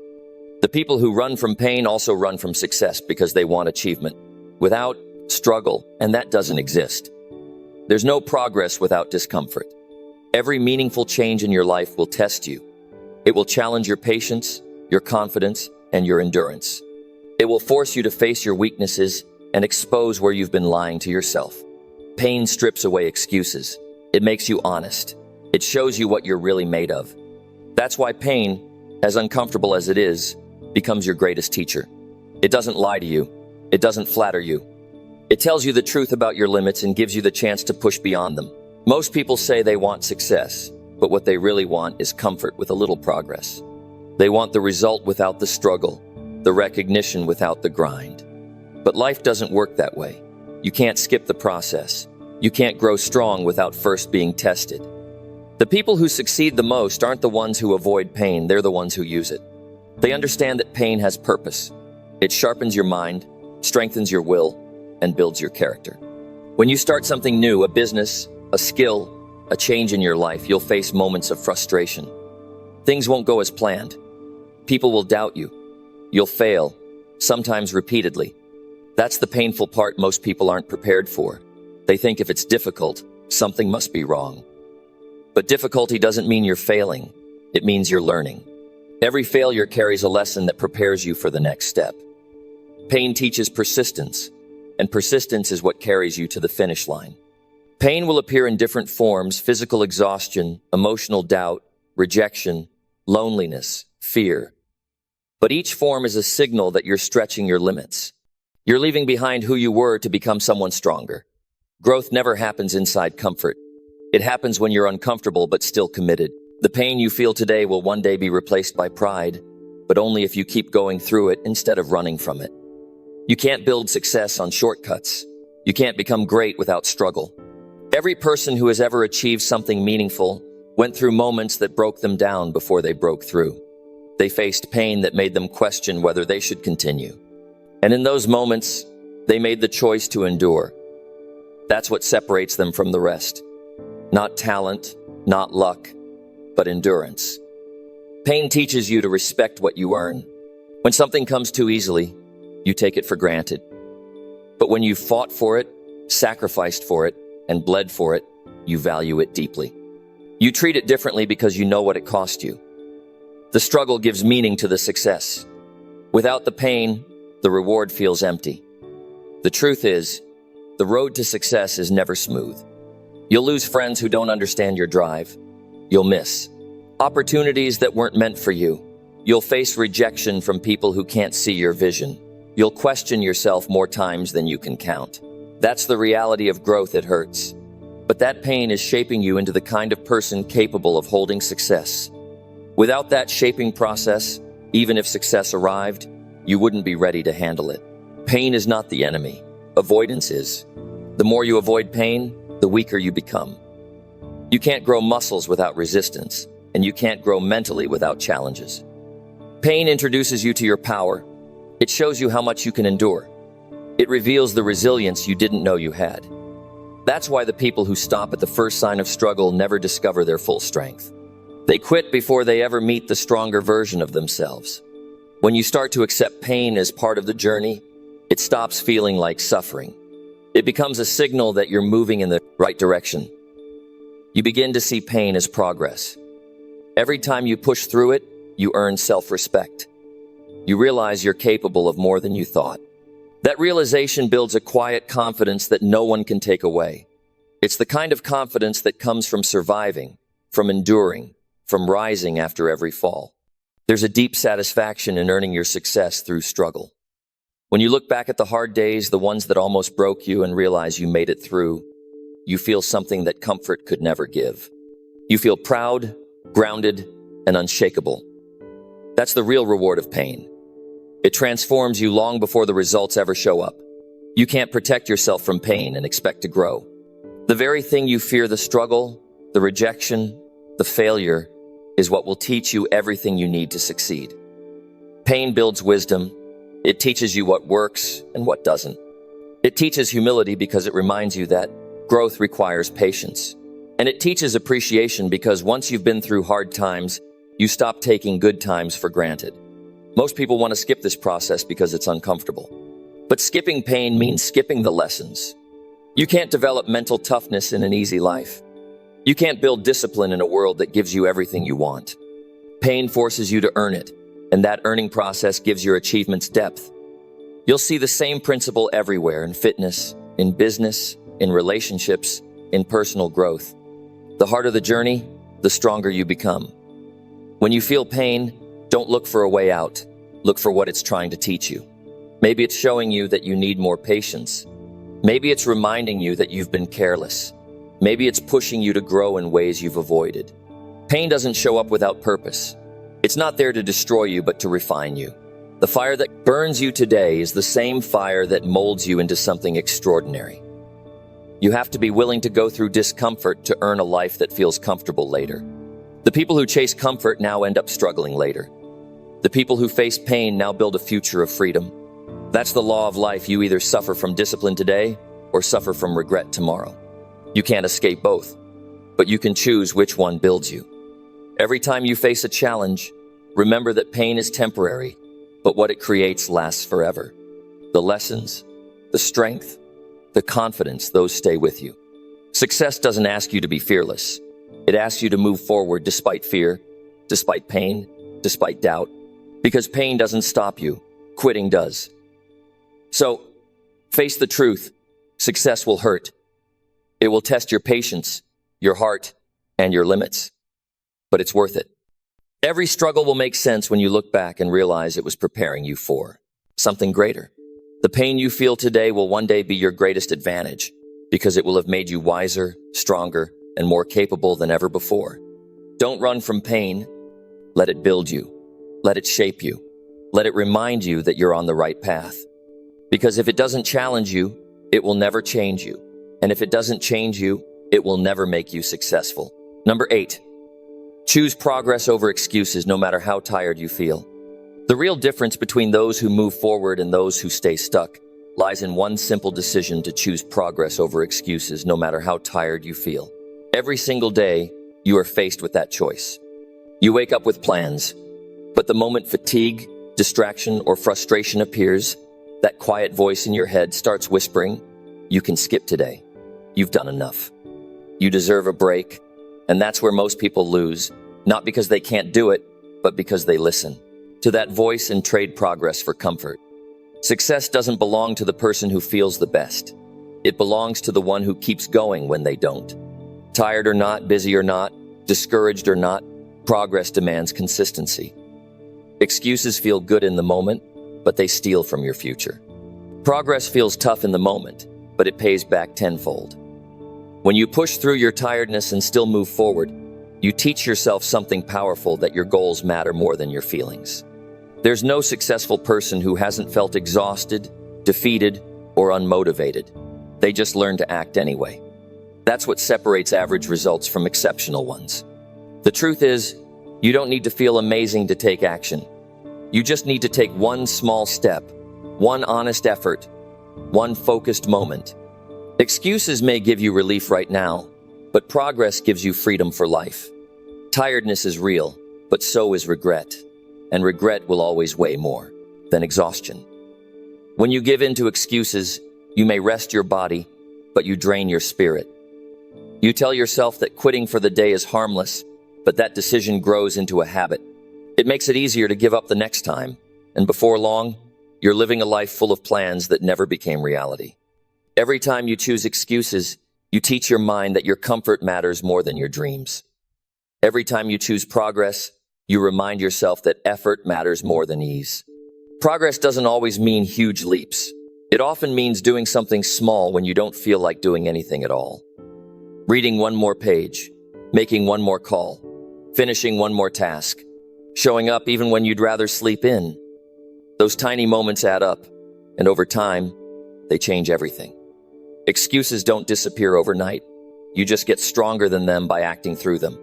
The people who run from pain also run from success because they want achievement. Without struggle, and that doesn't exist. There's no progress without discomfort. Every meaningful change in your life will test you. It will challenge your patience, your confidence, and your endurance. It will force you to face your weaknesses and expose where you've been lying to yourself. Pain strips away excuses. It makes you honest. It shows you what you're really made of. That's why pain, as uncomfortable as it is, becomes your greatest teacher. It doesn't lie to you. It doesn't flatter you. It tells you the truth about your limits and gives you the chance to push beyond them. Most people say they want success, but what they really want is comfort with a little progress. They want the result without the struggle, the recognition without the grind. But life doesn't work that way. You can't skip the process. You can't grow strong without first being tested. The people who succeed the most aren't the ones who avoid pain, they're the ones who use it. They understand that pain has purpose. It sharpens your mind, strengthens your will, and builds your character. When you start something new, a business, a skill, a change in your life, you'll face moments of frustration. Things won't go as planned. People will doubt you. You'll fail, sometimes repeatedly. That's the painful part most people aren't prepared for. They think if it's difficult, something must be wrong. But difficulty doesn't mean you're failing. It means you're learning. Every failure carries a lesson that prepares you for the next step. Pain teaches persistence, and persistence is what carries you to the finish line. Pain will appear in different forms: physical exhaustion, emotional doubt, rejection, loneliness, fear. But each form is a signal that you're stretching your limits. You're leaving behind who you were to become someone stronger. Growth never happens inside comfort. It happens when you're uncomfortable but still committed. The pain you feel today will one day be replaced by pride, but only if you keep going through it instead of running from it. You can't build success on shortcuts. You can't become great without struggle. Every person who has ever achieved something meaningful went through moments that broke them down before they broke through. They faced pain that made them question whether they should continue. And in those moments, they made the choice to endure. That's what separates them from the rest. Not talent, not luck, but endurance. Pain teaches you to respect what you earn. When something comes too easily, you take it for granted. But when you've fought for it, sacrificed for it, and bled for it, you value it deeply. You treat it differently because you know what it cost you. The struggle gives meaning to the success. Without the pain, the reward feels empty. The truth is, the road to success is never smooth. You'll lose friends who don't understand your drive. You'll miss opportunities that weren't meant for you. You'll face rejection from people who can't see your vision. You'll question yourself more times than you can count. That's the reality of growth. It hurts. But that pain is shaping you into the kind of person capable of holding success. Without that shaping process, even if success arrived, you wouldn't be ready to handle it. Pain is not the enemy. Avoidance is. The more you avoid pain, the weaker you become. You can't grow muscles without resistance, and you can't grow mentally without challenges. Pain introduces you to your power. It shows you how much you can endure. It reveals the resilience you didn't know you had. That's why the people who stop at the first sign of struggle never discover their full strength. They quit before they ever meet the stronger version of themselves. When you start to accept pain as part of the journey, it stops feeling like suffering. It becomes a signal that you're moving in the right direction. You begin to see pain as progress. Every time you push through it, you earn self-respect. You realize you're capable of more than you thought. That realization builds a quiet confidence that no one can take away. It's the kind of confidence that comes from surviving, from enduring, from rising after every fall. There's a deep satisfaction in earning your success through struggle. When you look back at the hard days, the ones that almost broke you, and realize you made it through, you feel something that comfort could never give. You feel proud, grounded, and unshakable. That's the real reward of pain. It transforms you long before the results ever show up. You can't protect yourself from pain and expect to grow. The very thing you fear, the struggle, the rejection, the failure, is what will teach you everything you need to succeed. Pain builds wisdom. It teaches you what works and what doesn't. It teaches humility because it reminds you that growth requires patience. And it teaches appreciation because once you've been through hard times, you stop taking good times for granted. Most people want to skip this process because it's uncomfortable. But skipping pain means skipping the lessons. You can't develop mental toughness in an easy life. You can't build discipline in a world that gives you everything you want. Pain forces you to earn it, and that earning process gives your achievements depth. You'll see the same principle everywhere, in fitness, in business, in relationships, in personal growth. The harder the journey, the stronger you become. When you feel pain, don't look for a way out. Look for what it's trying to teach you. Maybe it's showing you that you need more patience. Maybe it's reminding you that you've been careless. Maybe it's pushing you to grow in ways you've avoided. Pain doesn't show up without purpose. It's not there to destroy you, but to refine you. The fire that burns you today is the same fire that molds you into something extraordinary. You have to be willing to go through discomfort to earn a life that feels comfortable later. The people who chase comfort now end up struggling later. The people who face pain now build a future of freedom. That's the law of life. You either suffer from discipline today or suffer from regret tomorrow. You can't escape both, but you can choose which one builds you. Every time you face a challenge, remember that pain is temporary, but what it creates lasts forever. The lessons, the strength, the confidence, those stay with you. Success doesn't ask you to be fearless. It asks you to move forward despite fear, despite pain, despite doubt. Because pain doesn't stop you, quitting does. So, face the truth. Success will hurt. It will test your patience, your heart, and your limits. But it's worth it. Every struggle will make sense when you look back and realize it was preparing you for something greater. The pain you feel today will one day be your greatest advantage because it will have made you wiser, stronger, and more capable than ever before. Don't run from pain. Let it build you. Let it shape you. Let it remind you that you're on the right path. Because if it doesn't challenge you, it will never change you. And if it doesn't change you, it will never make you successful. Number 8, choose progress over excuses no matter how tired you feel. The real difference between those who move forward and those who stay stuck lies in one simple decision: to choose progress over excuses no matter how tired you feel. Every single day, you are faced with that choice. You wake up with plans, but the moment fatigue, distraction, or frustration appears, that quiet voice in your head starts whispering, "You can skip today. You've done enough. You deserve a break." And that's where most people lose, not because they can't do it, but because they listen to that voice and trade progress for comfort. Success doesn't belong to the person who feels the best. It belongs to the one who keeps going when they don't. Tired or not, busy or not, discouraged or not, progress demands consistency. Excuses feel good in the moment, but they steal from your future. Progress feels tough in the moment, but it pays back tenfold. When you push through your tiredness and still move forward, you teach yourself something powerful, that your goals matter more than your feelings. There's no successful person who hasn't felt exhausted, defeated, or unmotivated. They just learn to act anyway. That's what separates average results from exceptional ones. The truth is, you don't need to feel amazing to take action. You just need to take one small step, one honest effort, one focused moment. Excuses may give you relief right now, but progress gives you freedom for life. Tiredness is real, but so is regret, and regret will always weigh more than exhaustion. When you give in to excuses, you may rest your body, but you drain your spirit. You tell yourself that quitting for the day is harmless, but that decision grows into a habit. It makes it easier to give up the next time, and before long, you're living a life full of plans that never became reality. Every time you choose excuses, you teach your mind that your comfort matters more than your dreams. Every time you choose progress, you remind yourself that effort matters more than ease. Progress doesn't always mean huge leaps. It often means doing something small when you don't feel like doing anything at all. Reading one more page, making one more call, finishing one more task, showing up even when you'd rather sleep in. Those tiny moments add up, and over time, they change everything. Excuses don't disappear overnight. You just get stronger than them by acting through them.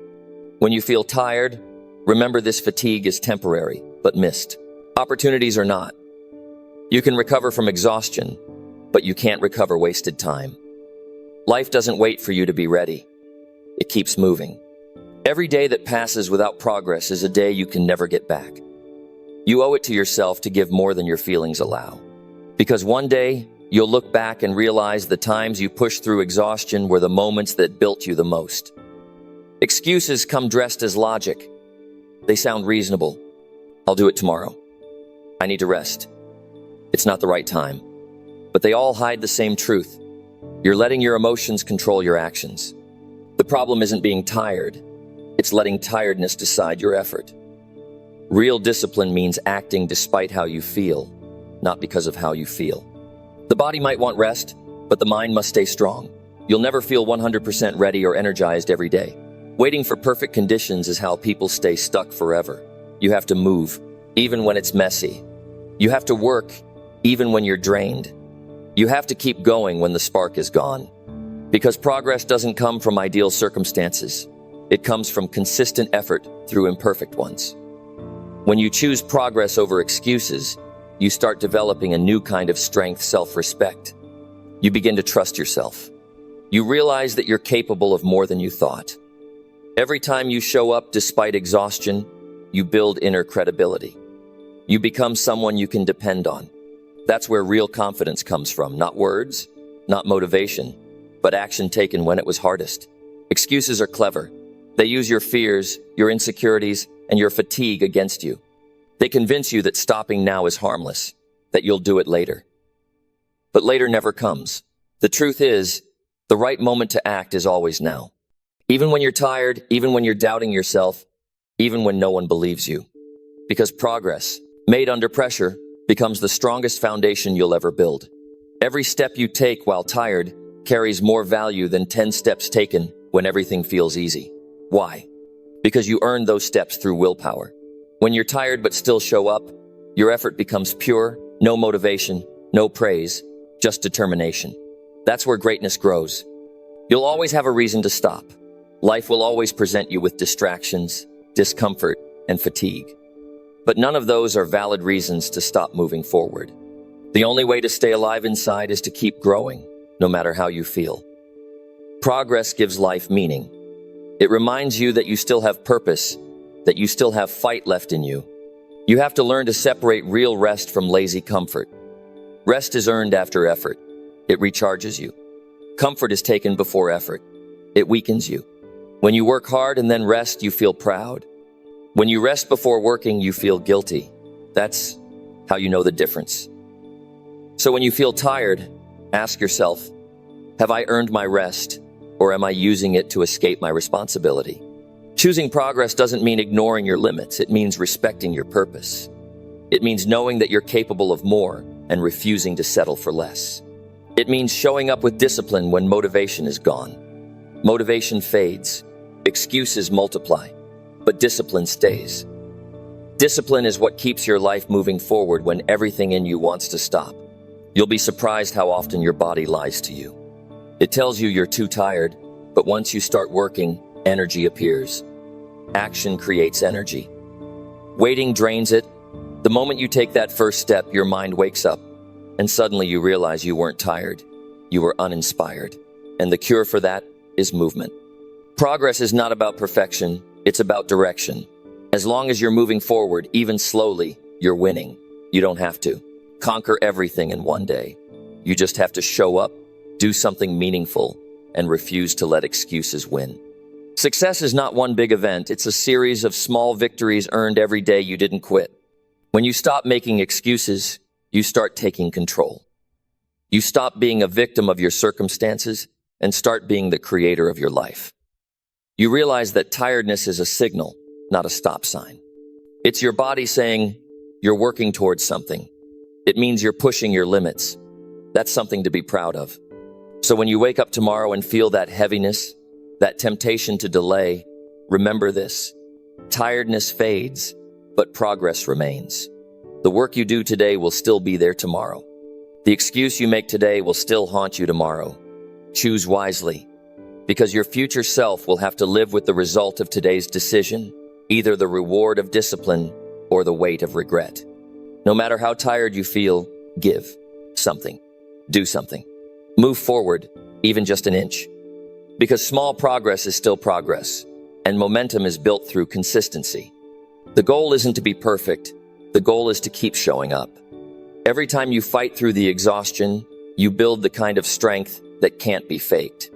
When you feel tired, remember this: fatigue is temporary, but missed opportunities are not. You can recover from exhaustion, but you can't recover wasted time. Life doesn't wait for you to be ready. It keeps moving. Every day that passes without progress is a day you can never get back. You owe it to yourself to give more than your feelings allow. Because one day, you'll look back and realize the times you pushed through exhaustion were the moments that built you the most. Excuses come dressed as logic. They sound reasonable. I'll do it tomorrow. I need to rest. It's not the right time. But they all hide the same truth. You're letting your emotions control your actions. The problem isn't being tired. It's letting tiredness decide your effort. Real discipline means acting despite how you feel, not because of how you feel. The body might want rest, but the mind must stay strong. You'll never feel 100% ready or energized every day. Waiting for perfect conditions is how people stay stuck forever. You have to move, even when it's messy. You have to work, even when you're drained. You have to keep going when the spark is gone. Because progress doesn't come from ideal circumstances. It comes from consistent effort through imperfect ones. When you choose progress over excuses, you start developing a new kind of strength, self-respect. You begin to trust yourself. You realize that you're capable of more than you thought. Every time you show up despite exhaustion, you build inner credibility. You become someone you can depend on. That's where real confidence comes from, not words, not motivation, but action taken when it was hardest. Excuses are clever. They use your fears, your insecurities, and your fatigue against you. They convince you that stopping now is harmless, that you'll do it later. But later never comes. The truth is, the right moment to act is always now. Even when you're tired, even when you're doubting yourself, even when no one believes you. Because progress, made under pressure, becomes the strongest foundation you'll ever build. Every step you take while tired carries more value than 10 steps taken when everything feels easy. Why? Because you earned those steps through willpower. When you're tired but still show up, your effort becomes pure, no motivation, no praise, just determination. That's where greatness grows. You'll always have a reason to stop. Life will always present you with distractions, discomfort, and fatigue. But none of those are valid reasons to stop moving forward. The only way to stay alive inside is to keep growing, no matter how you feel. Progress gives life meaning. It reminds you that you still have purpose, that you still have fight left in you. You have to learn to separate real rest from lazy comfort. Rest is earned after effort. It recharges you. Comfort is taken before effort. It weakens you. When you work hard and then rest, you feel proud. When you rest before working, you feel guilty. That's how you know the difference. So when you feel tired, ask yourself, have I earned my rest, or am I using it to escape my responsibility? Choosing progress doesn't mean ignoring your limits. It means respecting your purpose. It means knowing that you're capable of more and refusing to settle for less. It means showing up with discipline when motivation is gone. Motivation fades, excuses multiply, but discipline stays. Discipline is what keeps your life moving forward when everything in you wants to stop. You'll be surprised how often your body lies to you. It tells you you're too tired, but once you start working, energy appears. Action creates energy. Waiting drains it. The moment you take that first step, your mind wakes up, and suddenly you realize you weren't tired. You were uninspired. And the cure for that is movement. Progress is not about perfection, it's about direction. As long as you're moving forward, even slowly, you're winning. You don't have to conquer everything in one day. You just have to show up, do something meaningful, and refuse to let excuses win. Success is not one big event, it's a series of small victories earned every day you didn't quit. When you stop making excuses, you start taking control. You stop being a victim of your circumstances and start being the creator of your life. You realize that tiredness is a signal, not a stop sign. It's your body saying, you're working towards something. It means you're pushing your limits. That's something to be proud of. So when you wake up tomorrow and feel that heaviness, that temptation to delay, remember this. Tiredness fades, but progress remains. The work you do today will still be there tomorrow. The excuse you make today will still haunt you tomorrow. Choose wisely, because your future self will have to live with the result of today's decision, either the reward of discipline or the weight of regret. No matter how tired you feel, give something. Do something. Move forward, even just an inch. Because small progress is still progress, and momentum is built through consistency. The goal isn't to be perfect. The goal is to keep showing up. Every time you fight through the exhaustion, you build the kind of strength that can't be faked.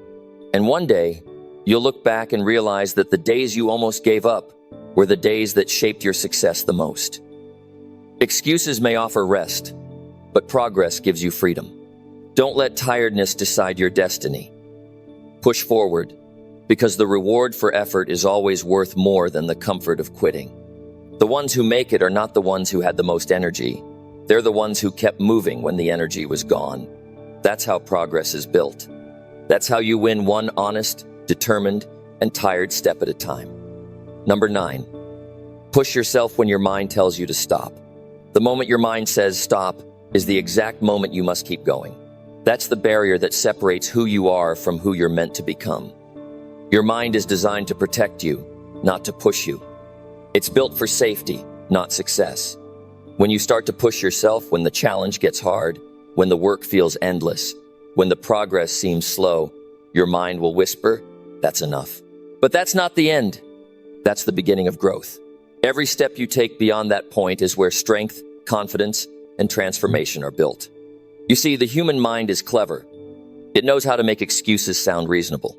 And one day, you'll look back and realize that the days you almost gave up were the days that shaped your success the most. Excuses may offer rest, but progress gives you freedom. Don't let tiredness decide your destiny. Push forward, because the reward for effort is always worth more than the comfort of quitting. The ones who make it are not the ones who had the most energy. They're the ones who kept moving when the energy was gone. That's how progress is built. That's how you win one honest, determined, and tired step at a time. Number 9, push yourself when your mind tells you to stop. The moment your mind says stop is the exact moment you must keep going. That's the barrier that separates who you are from who you're meant to become. Your mind is designed to protect you, not to push you. It's built for safety, not success. When you start to push yourself, when the challenge gets hard, when the work feels endless, when the progress seems slow, your mind will whisper, that's enough. But that's not the end. That's the beginning of growth. Every step you take beyond that point is where strength, confidence, and transformation are built. You see, the human mind is clever. It knows how to make excuses sound reasonable.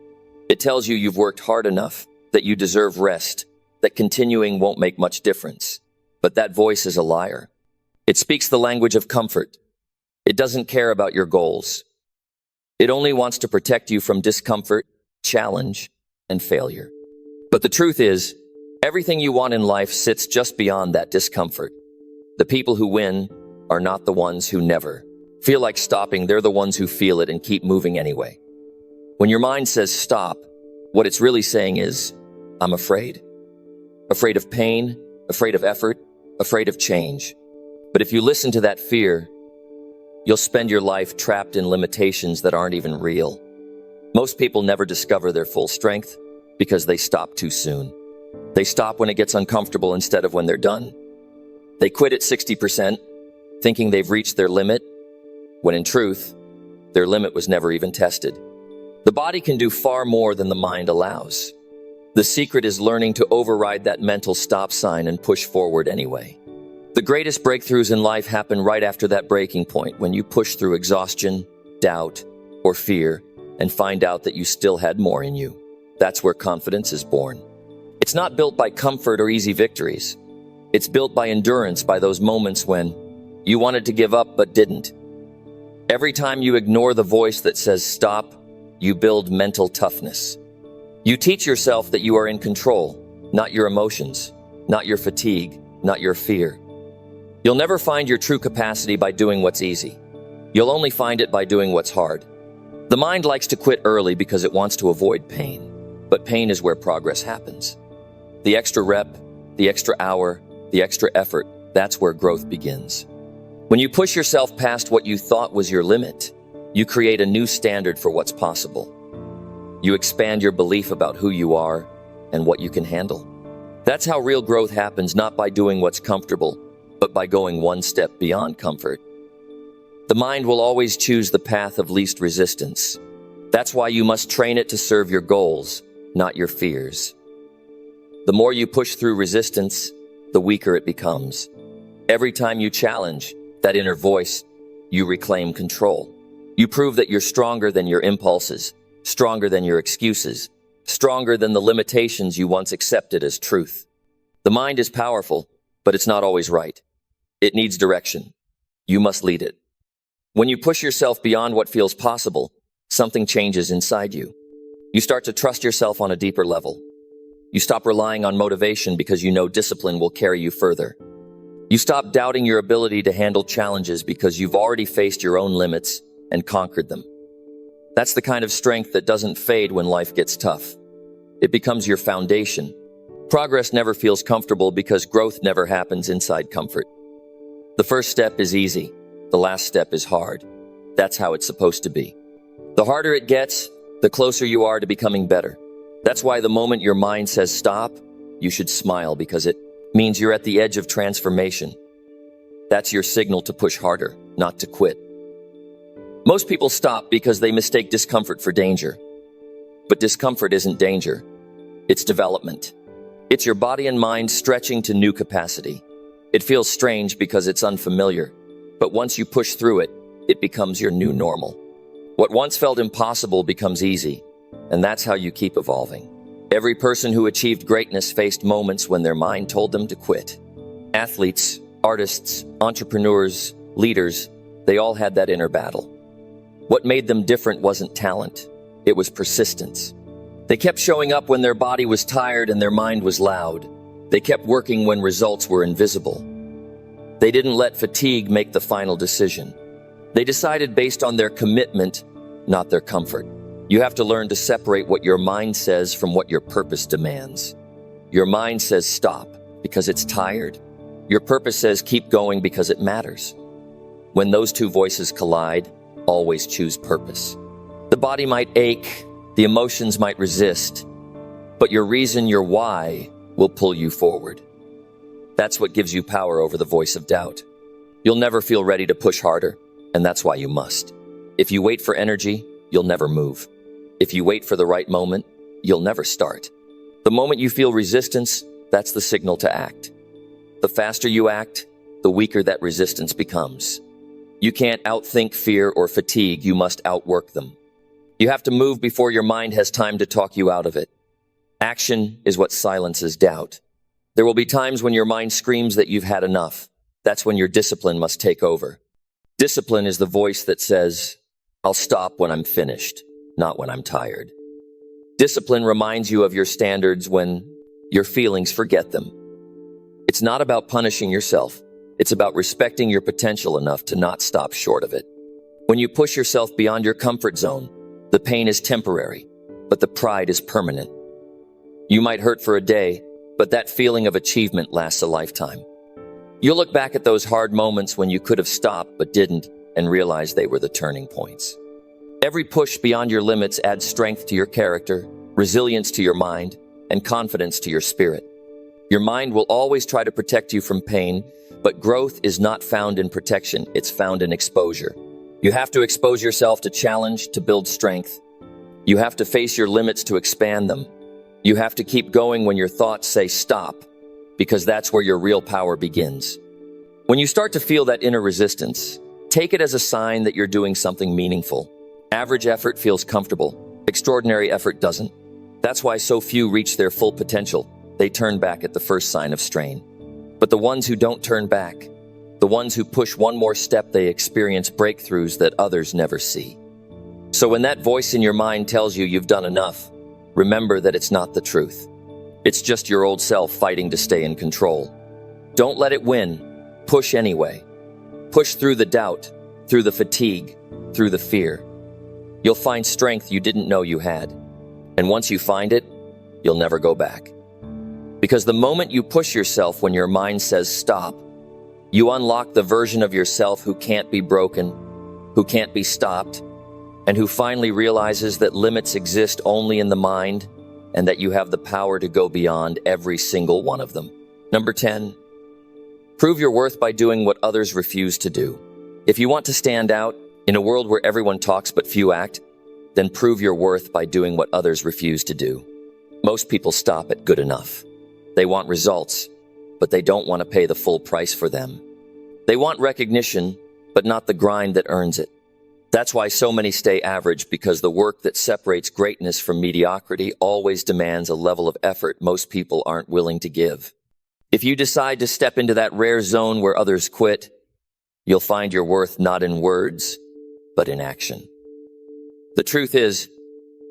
It tells you you've worked hard enough, that you deserve rest, that continuing won't make much difference. But that voice is a liar. It speaks the language of comfort. It doesn't care about your goals. It only wants to protect you from discomfort, challenge, and failure. But the truth is, everything you want in life sits just beyond that discomfort. The people who win are not the ones who never feel like stopping. They're the ones who feel it and keep moving anyway. When your mind says stop, what it's really saying is, I'm afraid. Afraid of pain, afraid of effort, afraid of change. But if you listen to that fear, you'll spend your life trapped in limitations that aren't even real. Most people never discover their full strength because they stop too soon. They stop when it gets uncomfortable instead of when they're done. They quit at 60%, thinking they've reached their limit, when in truth, their limit was never even tested. The body can do far more than the mind allows. The secret is learning to override that mental stop sign and push forward anyway. The greatest breakthroughs in life happen right after that breaking point, when you push through exhaustion, doubt, or fear, and find out that you still had more in you. That's where confidence is born. It's not built by comfort or easy victories. It's built by endurance, by those moments when you wanted to give up but didn't. Every time you ignore the voice that says stop, you build mental toughness. You teach yourself that you are in control, not your emotions, not your fatigue, not your fear. You'll never find your true capacity by doing what's easy. You'll only find it by doing what's hard. The mind likes to quit early because it wants to avoid pain, but pain is where progress happens. The extra rep, the extra hour, the extra effort, that's where growth begins. When you push yourself past what you thought was your limit, you create a new standard for what's possible. You expand your belief about who you are and what you can handle. That's how real growth happens, not by doing what's comfortable, but by going one step beyond comfort. The mind will always choose the path of least resistance. That's why you must train it to serve your goals, not your fears. The more you push through resistance, the weaker it becomes. Every time you challenge that inner voice, you reclaim control. You prove that you're stronger than your impulses, stronger than your excuses, stronger than the limitations you once accepted as truth. The mind is powerful, but it's not always right. It needs direction. You must lead it. When you push yourself beyond what feels possible, something changes inside you. You start to trust yourself on a deeper level. You stop relying on motivation because you know discipline will carry you further. You stop doubting your ability to handle challenges because you've already faced your own limits and conquered them. That's the kind of strength that doesn't fade when life gets tough. It becomes your foundation. Progress never feels comfortable because growth never happens inside comfort. The first step is easy. The last step is hard. That's how it's supposed to be. The harder it gets, the closer you are to becoming better. That's why the moment your mind says stop, you should smile, because it means you're at the edge of transformation. That's your signal to push harder, not to quit. Most people stop because they mistake discomfort for danger. But discomfort isn't danger. It's development. It's your body and mind stretching to new capacity. It feels strange because it's unfamiliar, but once you push through it, it becomes your new normal. What once felt impossible becomes easy, and that's how you keep evolving. Every person who achieved greatness faced moments when their mind told them to quit. Athletes, artists, entrepreneurs, leaders, they all had that inner battle. What made them different wasn't talent, it was persistence. They kept showing up when their body was tired and their mind was loud. They kept working when results were invisible. They didn't let fatigue make the final decision. They decided based on their commitment, not their comfort. You have to learn to separate what your mind says from what your purpose demands. Your mind says stop because it's tired. Your purpose says keep going because it matters. When those two voices collide, always choose purpose. The body might ache, the emotions might resist, but your reason, your why, will pull you forward. That's what gives you power over the voice of doubt. You'll never feel ready to push harder, and that's why you must. If you wait for energy, you'll never move. If you wait for the right moment, you'll never start. The moment you feel resistance, that's the signal to act. The faster you act, the weaker that resistance becomes. You can't outthink fear or fatigue, you must outwork them. You have to move before your mind has time to talk you out of it. Action is what silences doubt. There will be times when your mind screams that you've had enough. That's when your discipline must take over. Discipline is the voice that says, I'll stop when I'm finished, not when I'm tired. Discipline reminds you of your standards when your feelings forget them. It's not about punishing yourself. It's about respecting your potential enough to not stop short of it. When you push yourself beyond your comfort zone, the pain is temporary, but the pride is permanent. You might hurt for a day, but that feeling of achievement lasts a lifetime. You'll look back at those hard moments when you could have stopped but didn't and realize they were the turning points. Every push beyond your limits adds strength to your character, resilience to your mind, and confidence to your spirit. Your mind will always try to protect you from pain, but growth is not found in protection, it's found in exposure. You have to expose yourself to challenge to build strength. You have to face your limits to expand them. You have to keep going when your thoughts say stop, because that's where your real power begins. When you start to feel that inner resistance, take it as a sign that you're doing something meaningful. Average effort feels comfortable. Extraordinary effort doesn't. That's why so few reach their full potential. They turn back at the first sign of strain. But the ones who don't turn back, the ones who push one more step, they experience breakthroughs that others never see. So when that voice in your mind tells you you've done enough, remember that it's not the truth. It's just your old self fighting to stay in control. Don't let it win. Push anyway. Push through the doubt, through the fatigue, through the fear. You'll find strength you didn't know you had. And once you find it, you'll never go back. Because the moment you push yourself when your mind says stop, you unlock the version of yourself who can't be broken, who can't be stopped, and who finally realizes that limits exist only in the mind and that you have the power to go beyond every single one of them. Number 10, prove your worth by doing what others refuse to do. If you want to stand out in a world where everyone talks but few act, then prove your worth by doing what others refuse to do. Most people stop at good enough. They want results, but they don't want to pay the full price for them. They want recognition, but not the grind that earns it. That's why so many stay average, because the work that separates greatness from mediocrity always demands a level of effort most people aren't willing to give. If you decide to step into that rare zone where others quit, you'll find your worth not in words, but in action. The truth is,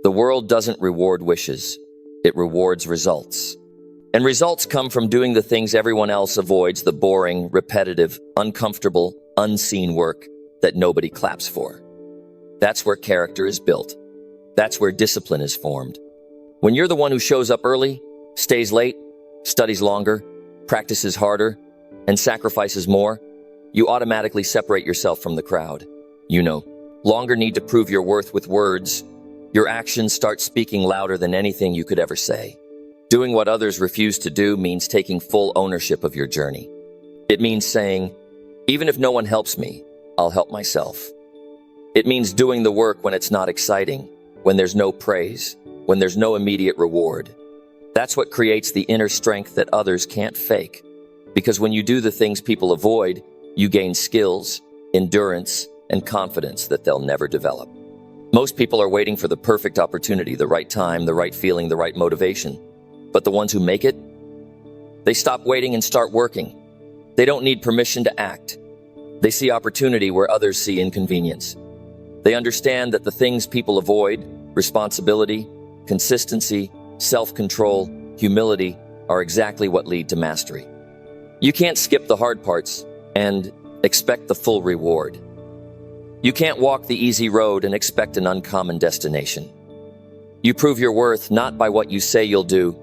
the world doesn't reward wishes. It rewards results. And results come from doing the things everyone else avoids, the boring, repetitive, uncomfortable, unseen work that nobody claps for. That's where character is built. That's where discipline is formed. When you're the one who shows up early, stays late, studies longer, practices harder, and sacrifices more, you automatically separate yourself from the crowd. You no longer need to prove your worth with words. Your actions start speaking louder than anything you could ever say. Doing what others refuse to do means taking full ownership of your journey. It means saying, even if no one helps me, I'll help myself. It means doing the work when it's not exciting, when there's no praise, when there's no immediate reward. That's what creates the inner strength that others can't fake. Because when you do the things people avoid, you gain skills, endurance, and confidence that they'll never develop. Most people are waiting for the perfect opportunity, the right time, the right feeling, the right motivation. But the ones who make it, they stop waiting and start working. They don't need permission to act. They see opportunity where others see inconvenience. They understand that the things people avoid, responsibility, consistency, self-control, humility, are exactly what lead to mastery. You can't skip the hard parts and expect the full reward. You can't walk the easy road and expect an uncommon destination. You prove your worth not by what you say you'll do,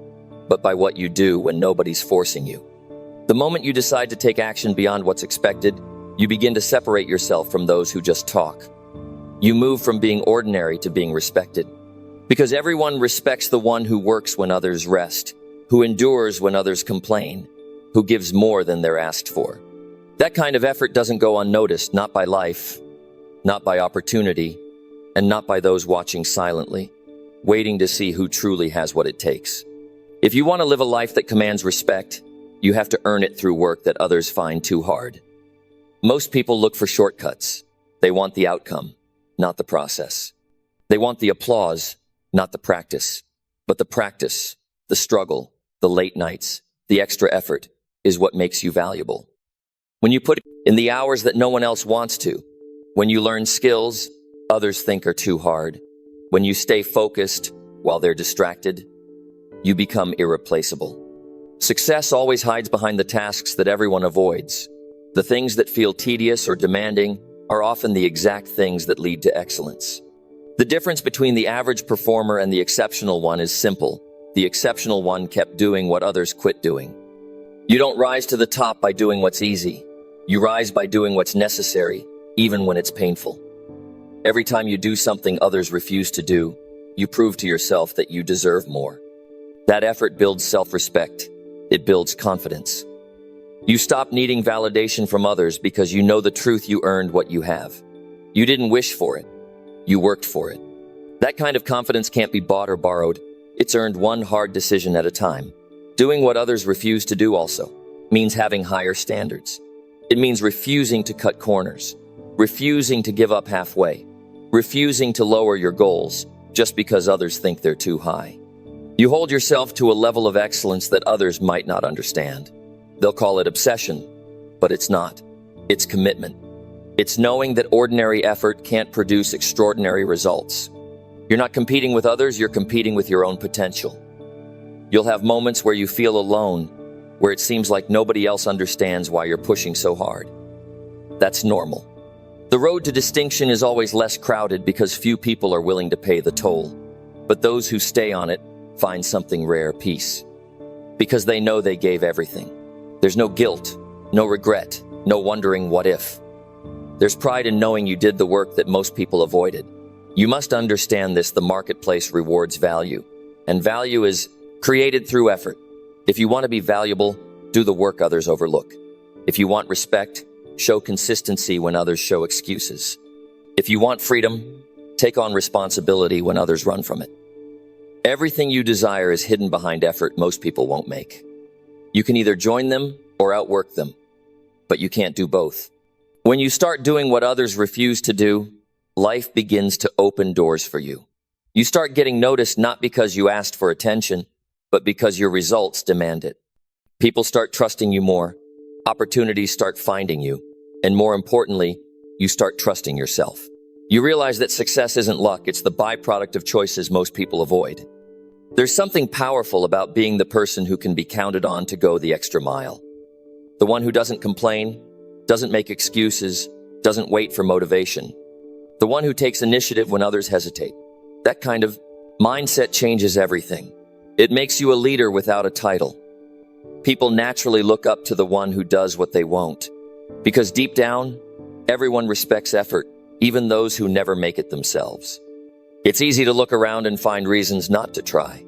but by what you do when nobody's forcing you. The moment you decide to take action beyond what's expected, you begin to separate yourself from those who just talk. You move from being ordinary to being respected. Because everyone respects the one who works when others rest, who endures when others complain, who gives more than they're asked for. That kind of effort doesn't go unnoticed, not by life, not by opportunity, and not by those watching silently, waiting to see who truly has what it takes. If you want to live a life that commands respect, you have to earn it through work that others find too hard. Most people look for shortcuts. They want the outcome, not the process. They want the applause, not the practice. But the practice, the struggle, the late nights, the extra effort is what makes you valuable. When you put in the hours that no one else wants to, when you learn skills others think are too hard, when you stay focused while they're distracted, you become irreplaceable. Success always hides behind the tasks that everyone avoids. The things that feel tedious or demanding are often the exact things that lead to excellence. The difference between the average performer and the exceptional one is simple. The exceptional one kept doing what others quit doing. You don't rise to the top by doing what's easy. You rise by doing what's necessary, even when it's painful. Every time you do something others refuse to do, you prove to yourself that you deserve more. That effort builds self-respect. It builds confidence. You stop needing validation from others because you know the truth. You earned what you have. You didn't wish for it. You worked for it. That kind of confidence can't be bought or borrowed. It's earned one hard decision at a time. Doing what others refuse to do also means having higher standards. It means refusing to cut corners, refusing to give up halfway, refusing to lower your goals just because others think they're too high. You hold yourself to a level of excellence that others might not understand. They'll call it obsession, but it's not. It's commitment. It's knowing that ordinary effort can't produce extraordinary results. You're not competing with others, you're competing with your own potential. You'll have moments where you feel alone, where it seems like nobody else understands why you're pushing so hard. That's normal. The road to distinction is always less crowded because few people are willing to pay the toll. But those who stay on it find something rare, peace. Because they know they gave everything. There's no guilt, no regret, no wondering what if. There's pride in knowing you did the work that most people avoided. You must understand this: the marketplace rewards value, and value is created through effort. If you want to be valuable, do the work others overlook. If you want respect, show consistency when others show excuses. If you want freedom, take on responsibility when others run from it. Everything you desire is hidden behind effort most people won't make. You can either join them or outwork them, but you can't do both. When you start doing what others refuse to do, life begins to open doors for you. You start getting noticed not because you asked for attention, but because your results demand it. People start trusting you more, opportunities start finding you, and more importantly, you start trusting yourself. You realize that success isn't luck, it's the byproduct of choices most people avoid. There's something powerful about being the person who can be counted on to go the extra mile. The one who doesn't complain, doesn't make excuses, doesn't wait for motivation. The one who takes initiative when others hesitate. That kind of mindset changes everything. It makes you a leader without a title. People naturally look up to the one who does what they won't. Because deep down, everyone respects effort, even those who never make it themselves. It's easy to look around and find reasons not to try.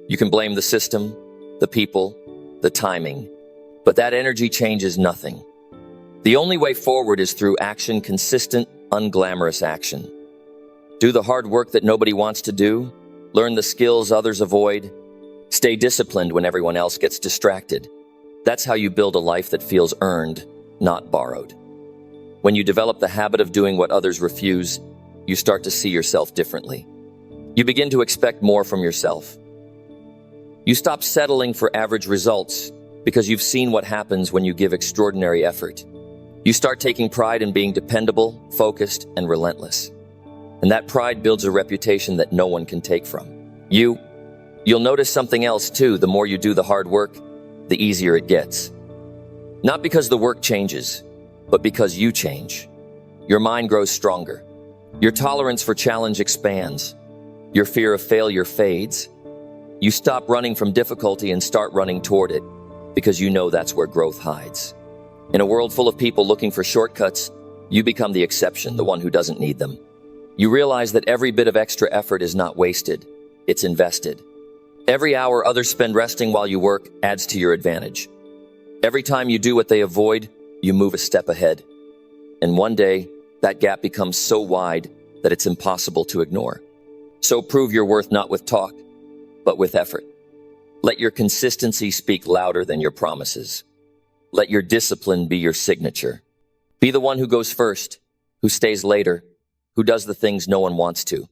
You can blame the system, the people, the timing, but that energy changes nothing. The only way forward is through action, consistent, unglamorous action. Do the hard work that nobody wants to do, learn the skills others avoid, stay disciplined when everyone else gets distracted. That's how you build a life that feels earned, not borrowed. When you develop the habit of doing what others refuse, you start to see yourself differently. You begin to expect more from yourself. You stop settling for average results because you've seen what happens when you give extraordinary effort. You start taking pride in being dependable, focused, and relentless. And that pride builds a reputation that no one can take from you. You'll notice something else too. The more you do the hard work, the easier it gets. Not because the work changes, but because you change. Your mind grows stronger. Your tolerance for challenge expands. Your fear of failure fades. You stop running from difficulty and start running toward it because you know that's where growth hides. In a world full of people looking for shortcuts, you become the exception, the one who doesn't need them. You realize that every bit of extra effort is not wasted, it's invested. Every hour others spend resting while you work adds to your advantage. Every time you do what they avoid, you move a step ahead. And one day, that gap becomes so wide that it's impossible to ignore. So prove your worth not with talk, but with effort. Let your consistency speak louder than your promises. Let your discipline be your signature. Be the one who goes first, who stays later, who does the things no one wants to.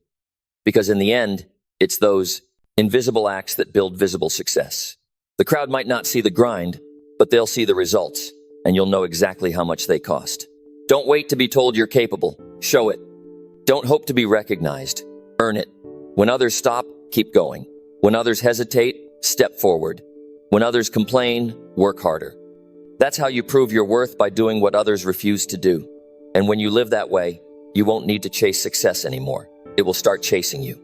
Because in the end, it's those invisible acts that build visible success. The crowd might not see the grind, but they'll see the results, and you'll know exactly how much they cost. Don't wait to be told you're capable. Show it. Don't hope to be recognized. Earn it. When others stop, keep going. When others hesitate, step forward. When others complain, work harder. That's how you prove your worth, by doing what others refuse to do. And when you live that way, you won't need to chase success anymore. It will start chasing you.